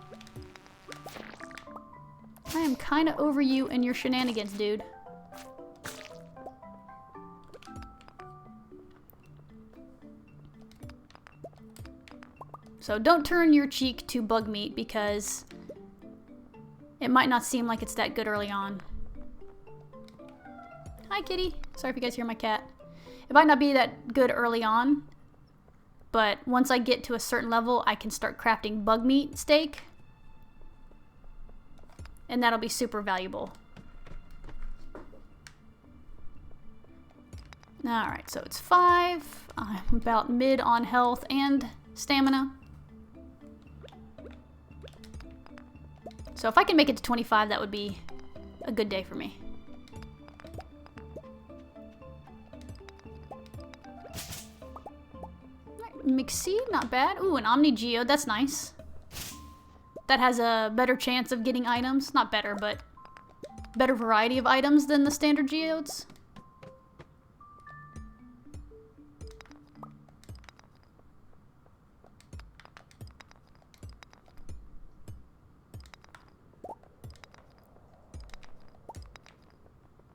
I am kind of over you and your shenanigans, dude. So don't turn your cheek to bug meat, because it might not seem like it's that good early on. Hi, kitty. Sorry if you guys hear my cat. It might not be that good early on, but once I get to a certain level, I can start crafting bug meat steak. And that'll be super valuable. Alright, so it's 5. I'm about mid on health and stamina. So if I can make it to 25, that would be a good day for me. McSee, not bad. Ooh, an Omni Geode, that's nice. That has a better chance of getting items. Not better, but better variety of items than the standard geodes.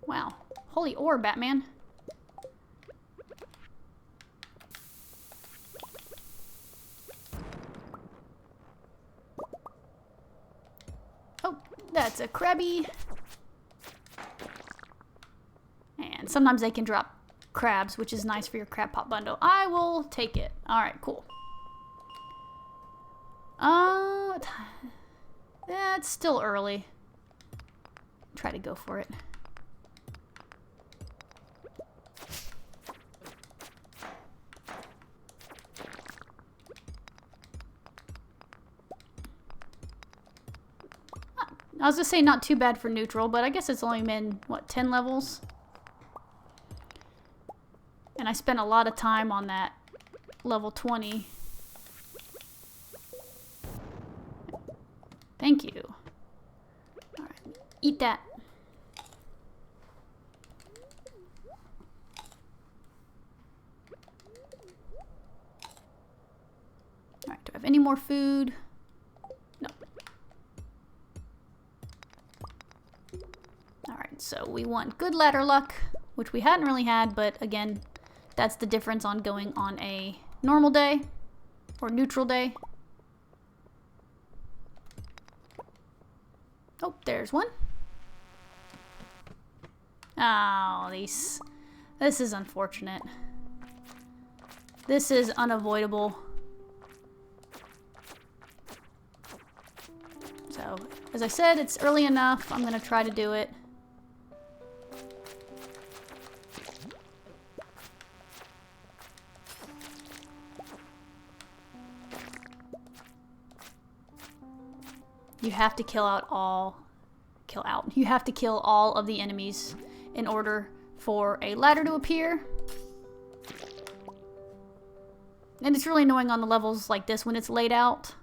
Wow. Holy ore, Batman. Oh, that's a crabby. And sometimes they can drop crabs, which is nice for your crab pot bundle. I will take it. Alright, cool. That's still early. Try to go for it. I was gonna say not too bad for neutral, but I guess it's only been, what, 10 levels? And I spent a lot of time on that level 20. Thank you. Alright, eat that. Alright, do I have any more food? So we want good ladder luck, which we hadn't really had, but again, that's the difference on going on a normal day or neutral day. Oh, there's one. Oh, this is unfortunate. This is unavoidable. So, as I said, it's early enough. I'm gonna try to do it. You have to you have to kill all of the enemies in order for a ladder to appear. And it's really annoying on the levels like this when it's laid out,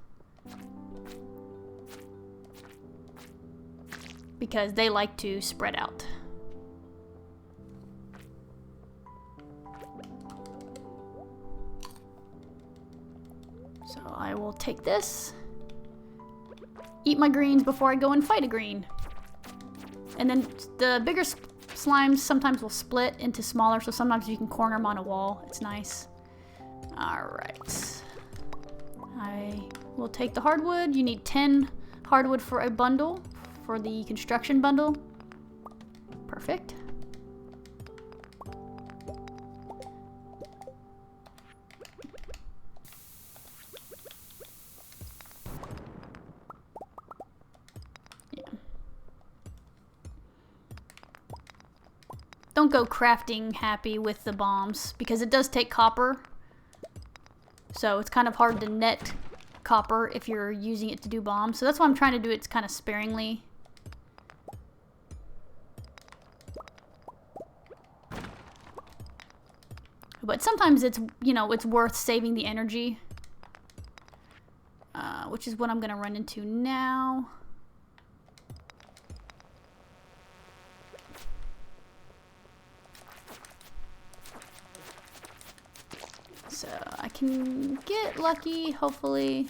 because they like to spread out. So I will take this, eat my greens before I go and fight a green. And then the bigger slimes sometimes will split into smaller, so sometimes you can corner them on a wall. It's nice. Alright. I will take the hardwood. You need 10 hardwood for a bundle, for the construction bundle. Perfect. Don't go crafting happy with the bombs, because it does take copper. So it's kind of hard to net copper if you're using it to do bombs. So that's why I'm trying to do it kind of sparingly. But sometimes it's, you know, it's worth saving the energy. Which is what I'm going to run into now. So I can get lucky, hopefully.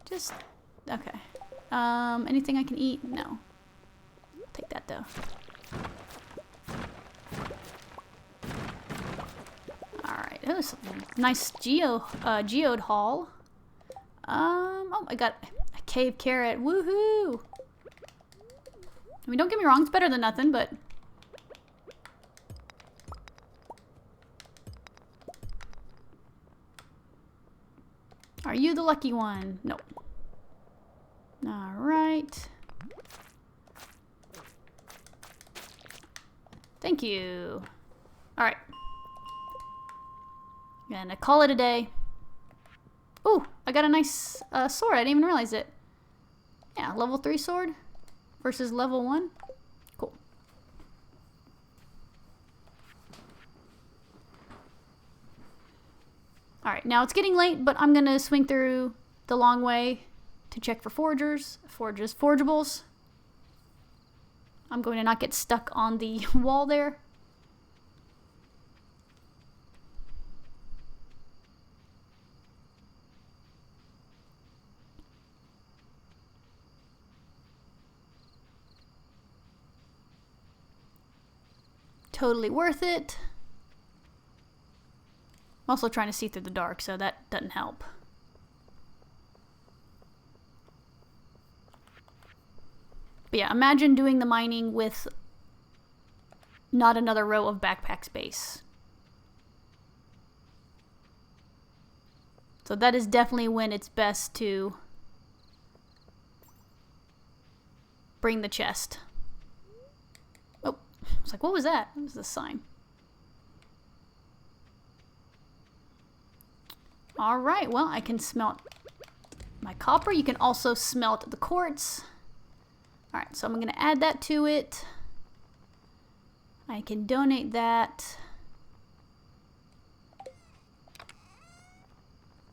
Just, okay. Anything I can eat? No. I'll take that though. Alright, that was a nice geode haul. Oh, I got a cave carrot. Woohoo! I mean, don't get me wrong, it's better than nothing, but are you the lucky one? Nope. Alright. Thank you. Alright. Gonna call it a day. Ooh, I got a nice sword. I didn't even realize it. Yeah, level 3 sword versus level 1. Cool. Alright, now it's getting late, but I'm gonna swing through the long way to check for forageables. I'm going to not get stuck on the wall there. Totally worth it. I'm also trying to see through the dark, so that doesn't help. But yeah, imagine doing the mining with not another row of backpack space. So that is definitely when it's best to bring the chest. Oh, I was like, what was that? What was the sign? Alright, well, I can smelt my copper. You can also smelt the quartz. Alright, so I'm going to add that to it. I can donate that.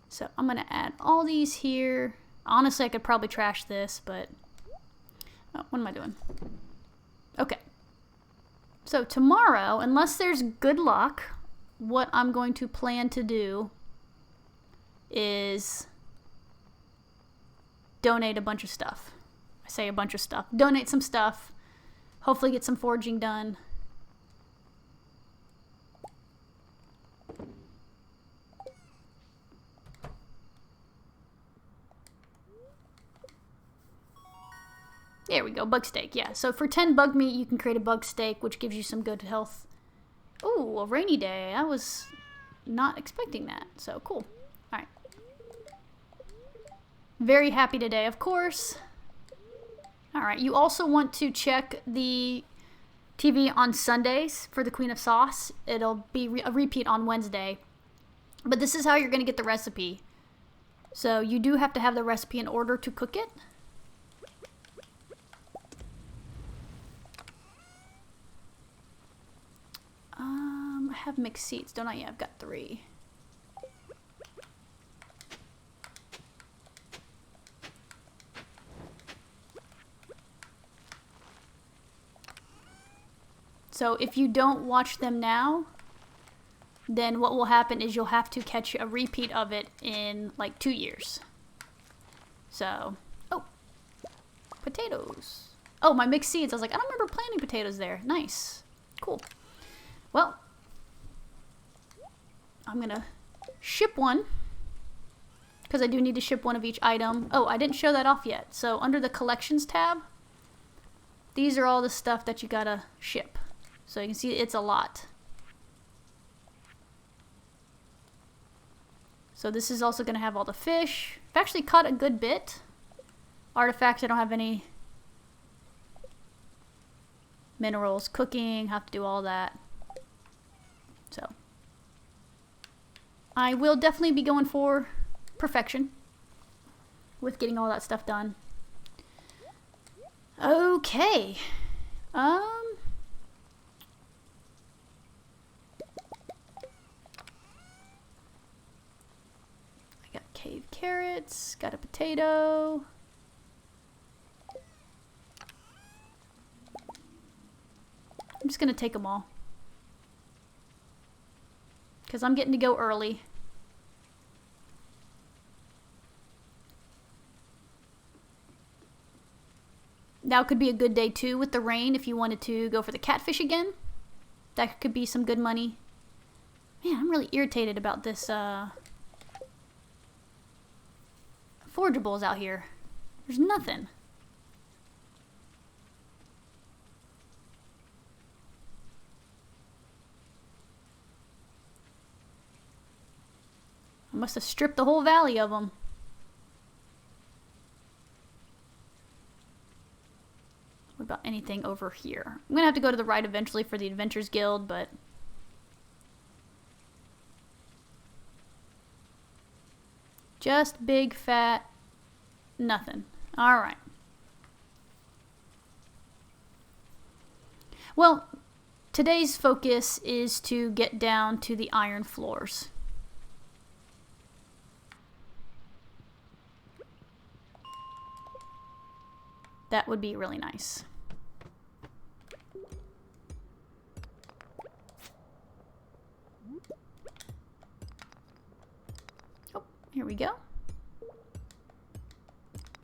So I'm going to add all these here. Honestly, I could probably trash this, but oh, what am I doing? Okay. So tomorrow, unless there's good luck, what I'm going to plan to do is donate a bunch of stuff. I say a bunch of stuff. Donate some stuff hopefully get some foraging done. There we go, bug steak, yeah. So for 10 bug meat, you can create a bug steak, which gives you some good health. Ooh, a rainy day. I was not expecting that, so cool. Alright. Very happy today, of course. Alright, you also want to check the TV on Sundays for the Queen of Sauce. It'll be a repeat on Wednesday. But this is how you're going to get the recipe. So you do have to have the recipe in order to cook it. I have mixed seeds, don't I? Yeah, I've got 3. So if you don't watch them now, then what will happen is you'll have to catch a repeat of it in like 2 years. So, oh, potatoes. Oh, my mixed seeds. I was like, I don't remember planting potatoes there. Nice. Cool. Well, I'm gonna ship one because I do need to ship one of each item. Oh, I didn't show that off yet. So under the collections tab, these are all the stuff that you gotta ship. So you can see it's a lot. So this is also gonna have all the fish. I've actually caught a good bit. Artifacts, I don't have any. Minerals, cooking, have to do all that. So I will definitely be going for perfection with getting all that stuff done. Okay. I got cave carrots, got a potato. I'm just gonna take them all. Because I'm getting to go early. Now could be a good day too with the rain if you wanted to go for the catfish again. That could be some good money. Man, I'm really irritated about this forageables out here. There's nothing. I must have stripped the whole valley of them. What about anything over here? I'm gonna have to go to the right eventually for the Adventures Guild, but just big fat nothing. Alright. Well, today's focus is to get down to the iron floors. That would be really nice. Oh, here we go.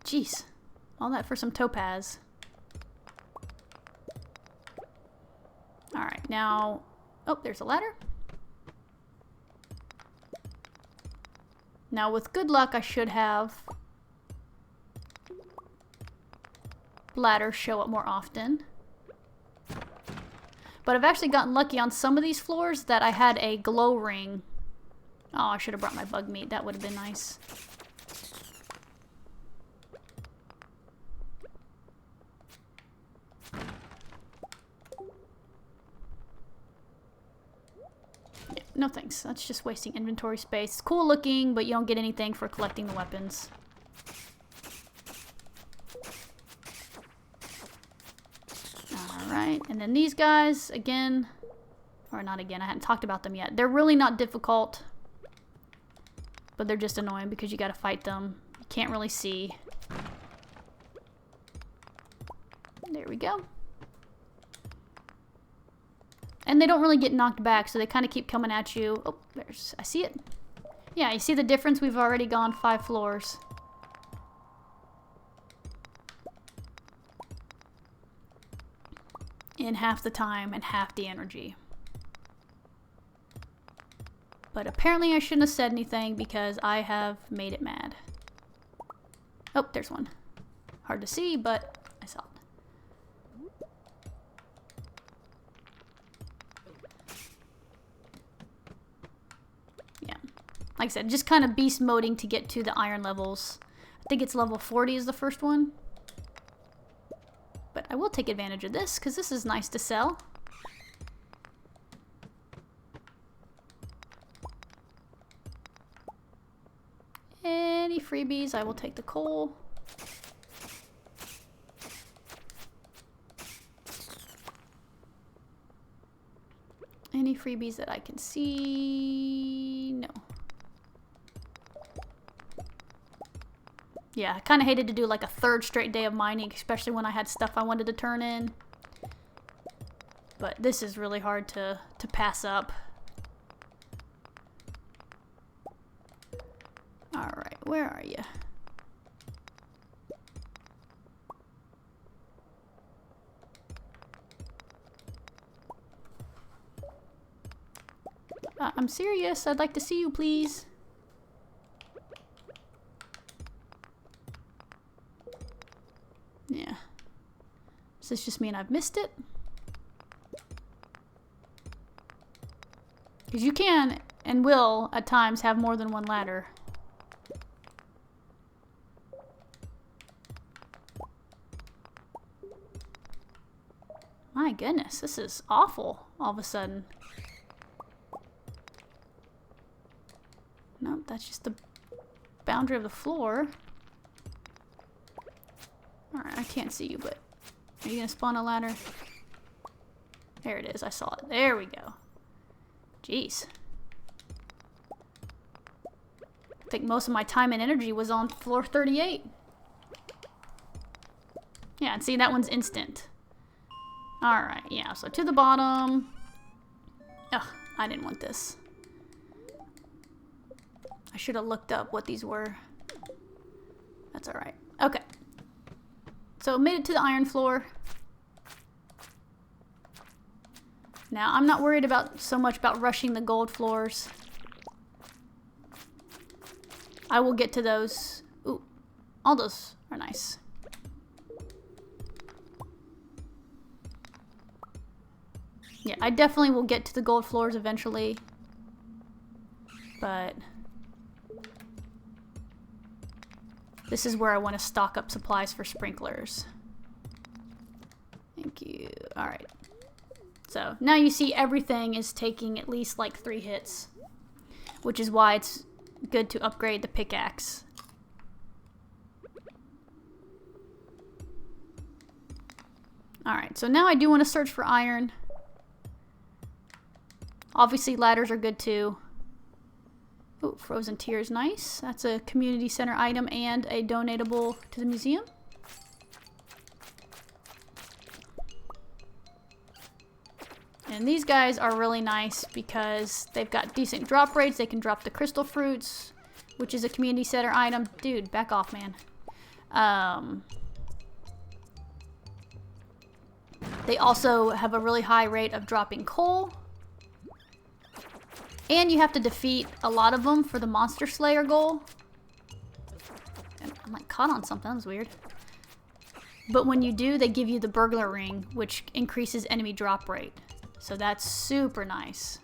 Jeez, all that for some topaz. All right, now, oh, there's a ladder. Now with good luck, I should have ladders show up more often. But I've actually gotten lucky on some of these floors that I had a glow ring. Oh, I should have brought my bug meat. That would have been nice. Yeah, no thanks. That's just wasting inventory space. It's cool looking, but you don't get anything for collecting the weapons. Alright, and then these guys, again, or not again, I hadn't talked about them yet. They're really not difficult, but they're just annoying because you gotta fight them. You can't really see. There we go. And they don't really get knocked back, so they kind of keep coming at you. Oh, there's, I see it. Yeah, you see the difference? We've already gone 5 floors. in half the time and half the energy. But apparently I shouldn't have said anything because I have made it mad. Oh, there's one. Hard to see, but I saw it. Yeah. Like I said, just kind of beast moding to get to the iron levels. I think it's level 40 is the first one. But I will take advantage of this because this is nice to sell. Any freebies, I will take the coal. Any freebies that I can see? No. Yeah, I kind of hated to do like a third straight day of mining, especially when I had stuff I wanted to turn in. But this is really hard to pass up. Alright, where are you? I'm serious. I'd like to see you, please. Yeah. Does this just mean I've missed it? Because you can and will, at times, have more than one ladder. My goodness, this is awful all of a sudden. Nope, that's just the boundary of the floor. Alright, I can't see you, but are you gonna spawn a ladder? There it is, I saw it. There we go. Jeez. I think most of my time and energy was on floor 38. Yeah, and see, that one's instant. Alright, yeah, so to the bottom. Ugh, I didn't want this. I should have looked up what these were. That's alright. Okay. So, made it to the iron floor. Now, I'm not worried about so much about rushing the gold floors. I will get to those. Ooh, all those are nice. Yeah, I definitely will get to the gold floors eventually. But this is where I want to stock up supplies for sprinklers. Thank you. Alright. So, now you see everything is taking at least like 3 hits. Which is why it's good to upgrade the pickaxe. Alright, so now I do want to search for iron. Obviously, ladders are good too. Ooh, frozen tears, nice. That's a community center item and a donatable to the museum. And these guys are really nice because they've got decent drop rates. They can drop the crystal fruits, which is a community center item. Dude, back off, man. They also have a really high rate of dropping coal. And you have to defeat a lot of them for the Monster Slayer goal. And I'm like caught on something, that was weird. But when you do, they give you the burglar ring, which increases enemy drop rate. So that's super nice.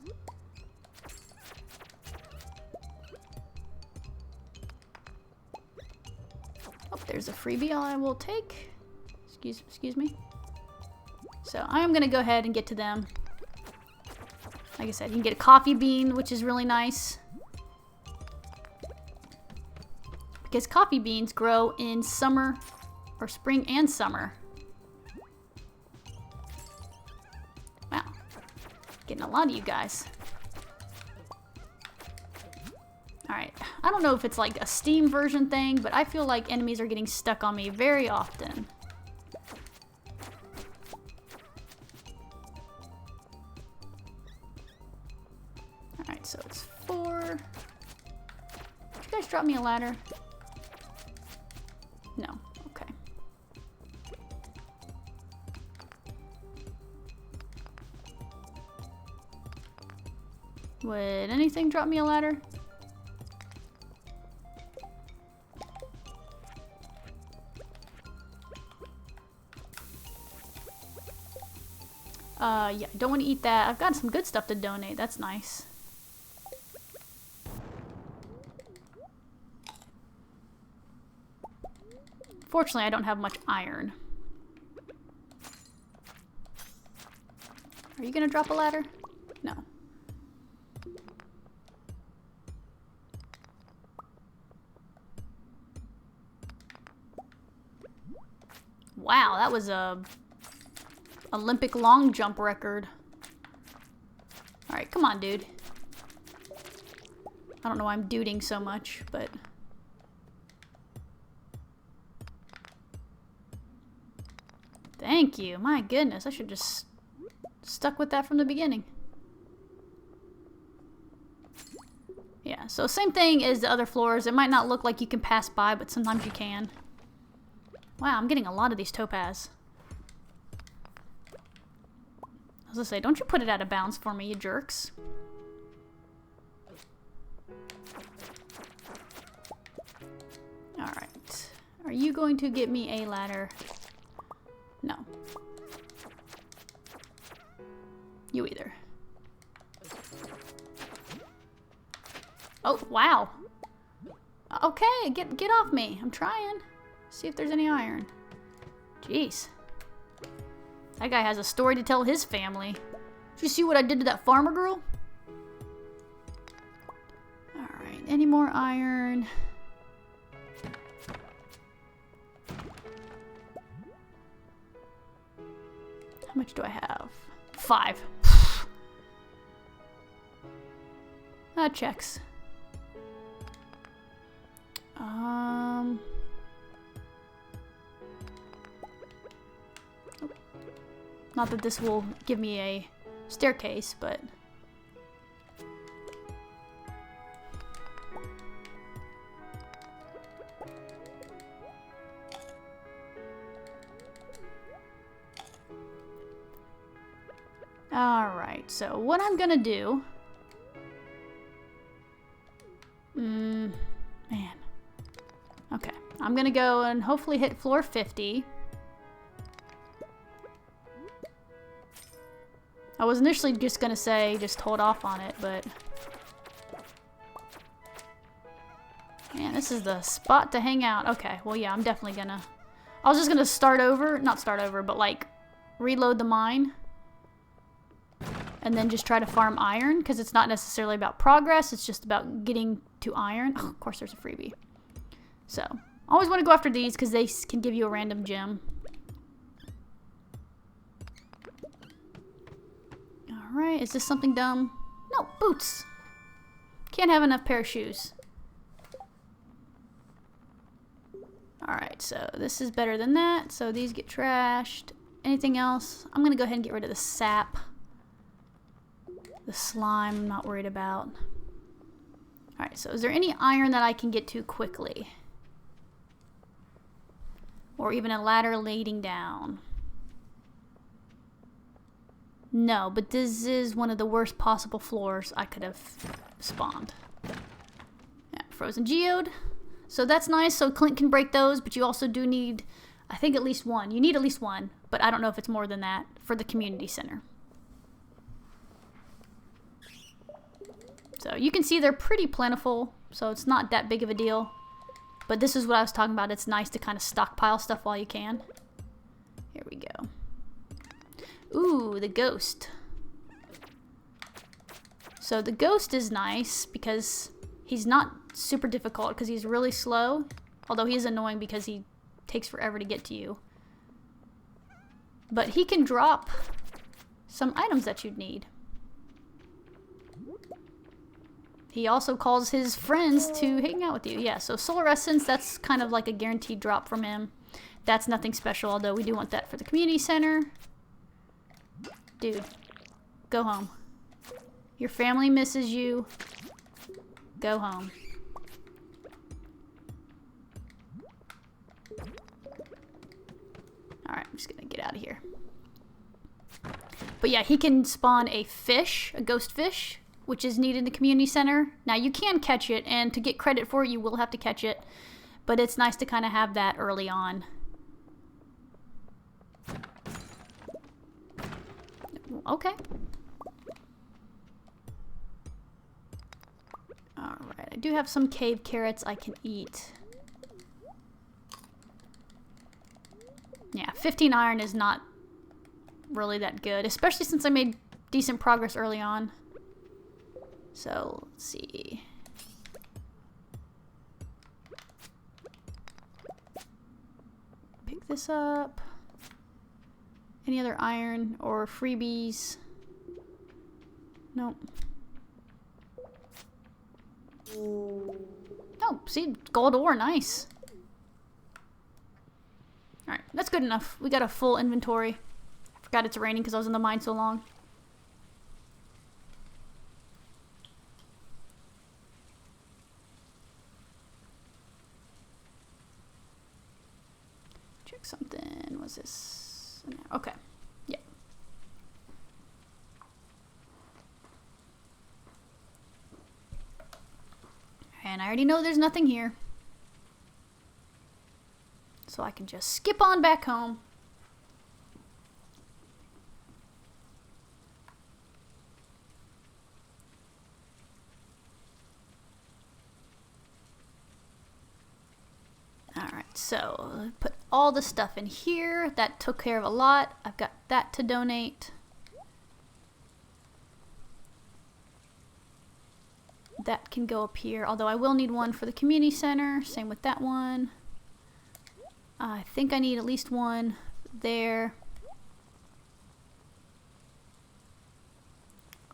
Oh, there's a freebie I will take. Excuse me. So I'm gonna go ahead and get to them. Like I said, you can get a coffee bean, which is really nice. Because coffee beans grow in summer, or spring and summer. Wow. Getting a lot of you guys. Alright, I don't know if it's like a Steam version thing, but I feel like enemies are getting stuck on me very often. Alright, so it's 4. Did you guys drop me a ladder? No. Okay. Would anything drop me a ladder? Yeah, don't want to eat that. I've got some good stuff to donate. That's nice. Fortunately, I don't have much iron. Are you gonna drop a ladder? No. Wow, that was a Olympic long jump record. Alright, come on, dude. I don't know why I'm duding so much, but... Thank you. My goodness, I should just stuck with that from the beginning. Yeah, so same thing as the other floors. It might not look like you can pass by, but sometimes you can. Wow, I'm getting a lot of these topaz. I was gonna say, don't you put it out of bounds for me, you jerks. Alright. Are you going to get me a ladder? No. You either. Oh, wow. Okay, get off me. I'm trying. See if there's any iron. Jeez. That guy has a story to tell his family. Did you see what I did to that farmer girl? Alright, any more iron? How much do I have? 5. That checks. Not that this will give me a staircase, but... Alright, so what I'm gonna do... man. Okay, I'm gonna go and hopefully hit floor 50. I was initially just gonna say just hold off on it, but... Man, this is the spot to hang out. Okay, well yeah, I'm definitely gonna... I was just gonna start over, not start over, but like reload the mine. And then just try to farm iron, because it's not necessarily about progress, it's just about getting to iron. Oh, of course there's a freebie. So, always want to go after these, because they can give you a random gem. Alright, is this something dumb? No, boots! Can't have enough pair of shoes. Alright, so this is better than that, so these get trashed. Anything else? I'm gonna go ahead and get rid of the sap. The slime, I'm not worried about. Alright, so is there any iron that I can get to quickly? Or even a ladder leading down? No, but this is one of the worst possible floors I could have spawned. Yeah, frozen geode. So that's nice, so Clint can break those, but you also do need, I think, at least one. You need at least one, but I don't know if it's more than that for the community center. So you can see they're pretty plentiful, so it's not that big of a deal. But this is what I was talking about. It's nice to kind of stockpile stuff while you can. Here we go. Ooh, the ghost. So the ghost is nice because he's not super difficult because he's really slow. Although he is annoying because he takes forever to get to you. But he can drop some items that you'd need. He also calls his friends to hang out with you. Yeah, so Solar Essence, that's kind of like a guaranteed drop from him. That's nothing special, although we do want that for the community center. Dude, go home. Your family misses you. Go home. Alright, I'm just gonna get out of here. But yeah, he can spawn a fish, a ghost fish, which is needed in the community center. Now you can catch it, and to get credit for it, you will have to catch it, but it's nice to kind of have that early on. Okay. Alright, I do have some cave carrots I can eat. Yeah, 15 iron is not really that good, especially since I made decent progress early on. So, let's see. Pick this up. Any other iron or freebies? Nope. Oh, see, gold ore, nice. Alright, that's good enough. We got a full inventory. Forgot it's raining because I was in the mine so long. Check something. What's this? Okay. Yeah. And I already know there's nothing here. So I can just skip on back home. Alright, so put all the stuff in here. That took care of a lot. I've got that to donate. That can go up here, although I will need one for the community center. Same with that one. I think I need at least one there.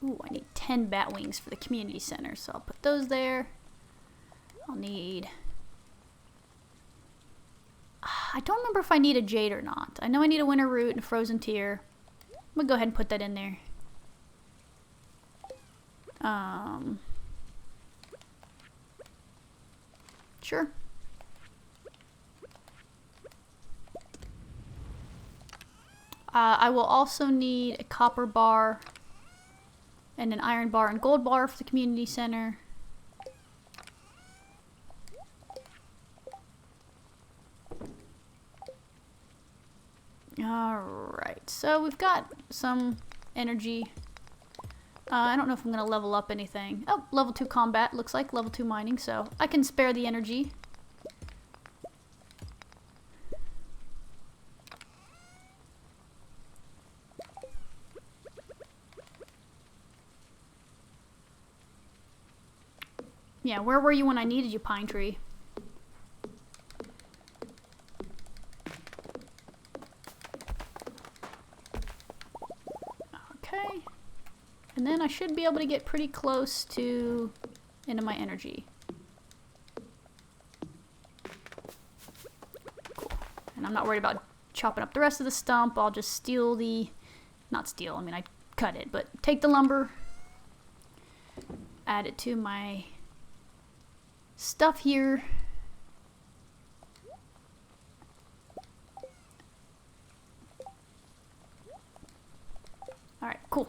Ooh, I need 10 bat wings for the community center, so I'll put those there. I'll need... I don't remember if I need a jade or not. I know I need a winter root and a frozen tear. I'm gonna go ahead and put that in there. Sure. I will also need a copper bar and an iron bar and gold bar for the community center. Alright, so we've got some energy. I don't know if I'm going to level up anything. Oh, level 2 combat, looks like level 2 mining, so I can spare the energy. Yeah, where were you when I needed you, Pine Tree? Okay. And then I should be able to get pretty close to into my energy. Cool. And I'm not worried about chopping up the rest of the stump. I'll just steal the... Not steal, I mean I cut it, but take the lumber. Add it to my stuff here. Alright, cool.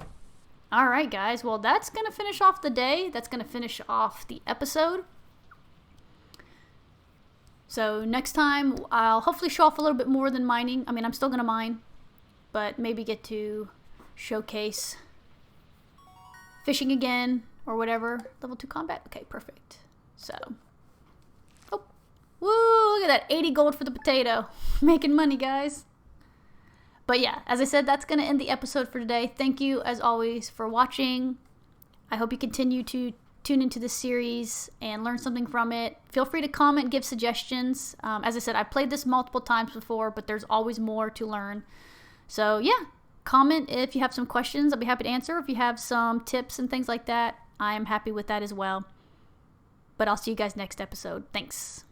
Alright guys, well that's going to finish off the day. That's going to finish off the episode. So next time I'll hopefully show off a little bit more than mining. I mean, I'm still going to mine, but maybe get to showcase fishing again or whatever. Level 2 combat? Okay, perfect. So, oh, woo, look at that, 80 gold for the potato. Making money, guys. But yeah, as I said, that's going to end the episode for today. Thank you, as always, for watching. I hope you continue to tune into this series and learn something from it. Feel free to comment, give suggestions. As I said, I've played this multiple times before, but there's always more to learn. So yeah, comment if you have some questions. I'll be happy to answer. If you have some tips and things like that, I am happy with that as well. But I'll see you guys next episode. Thanks.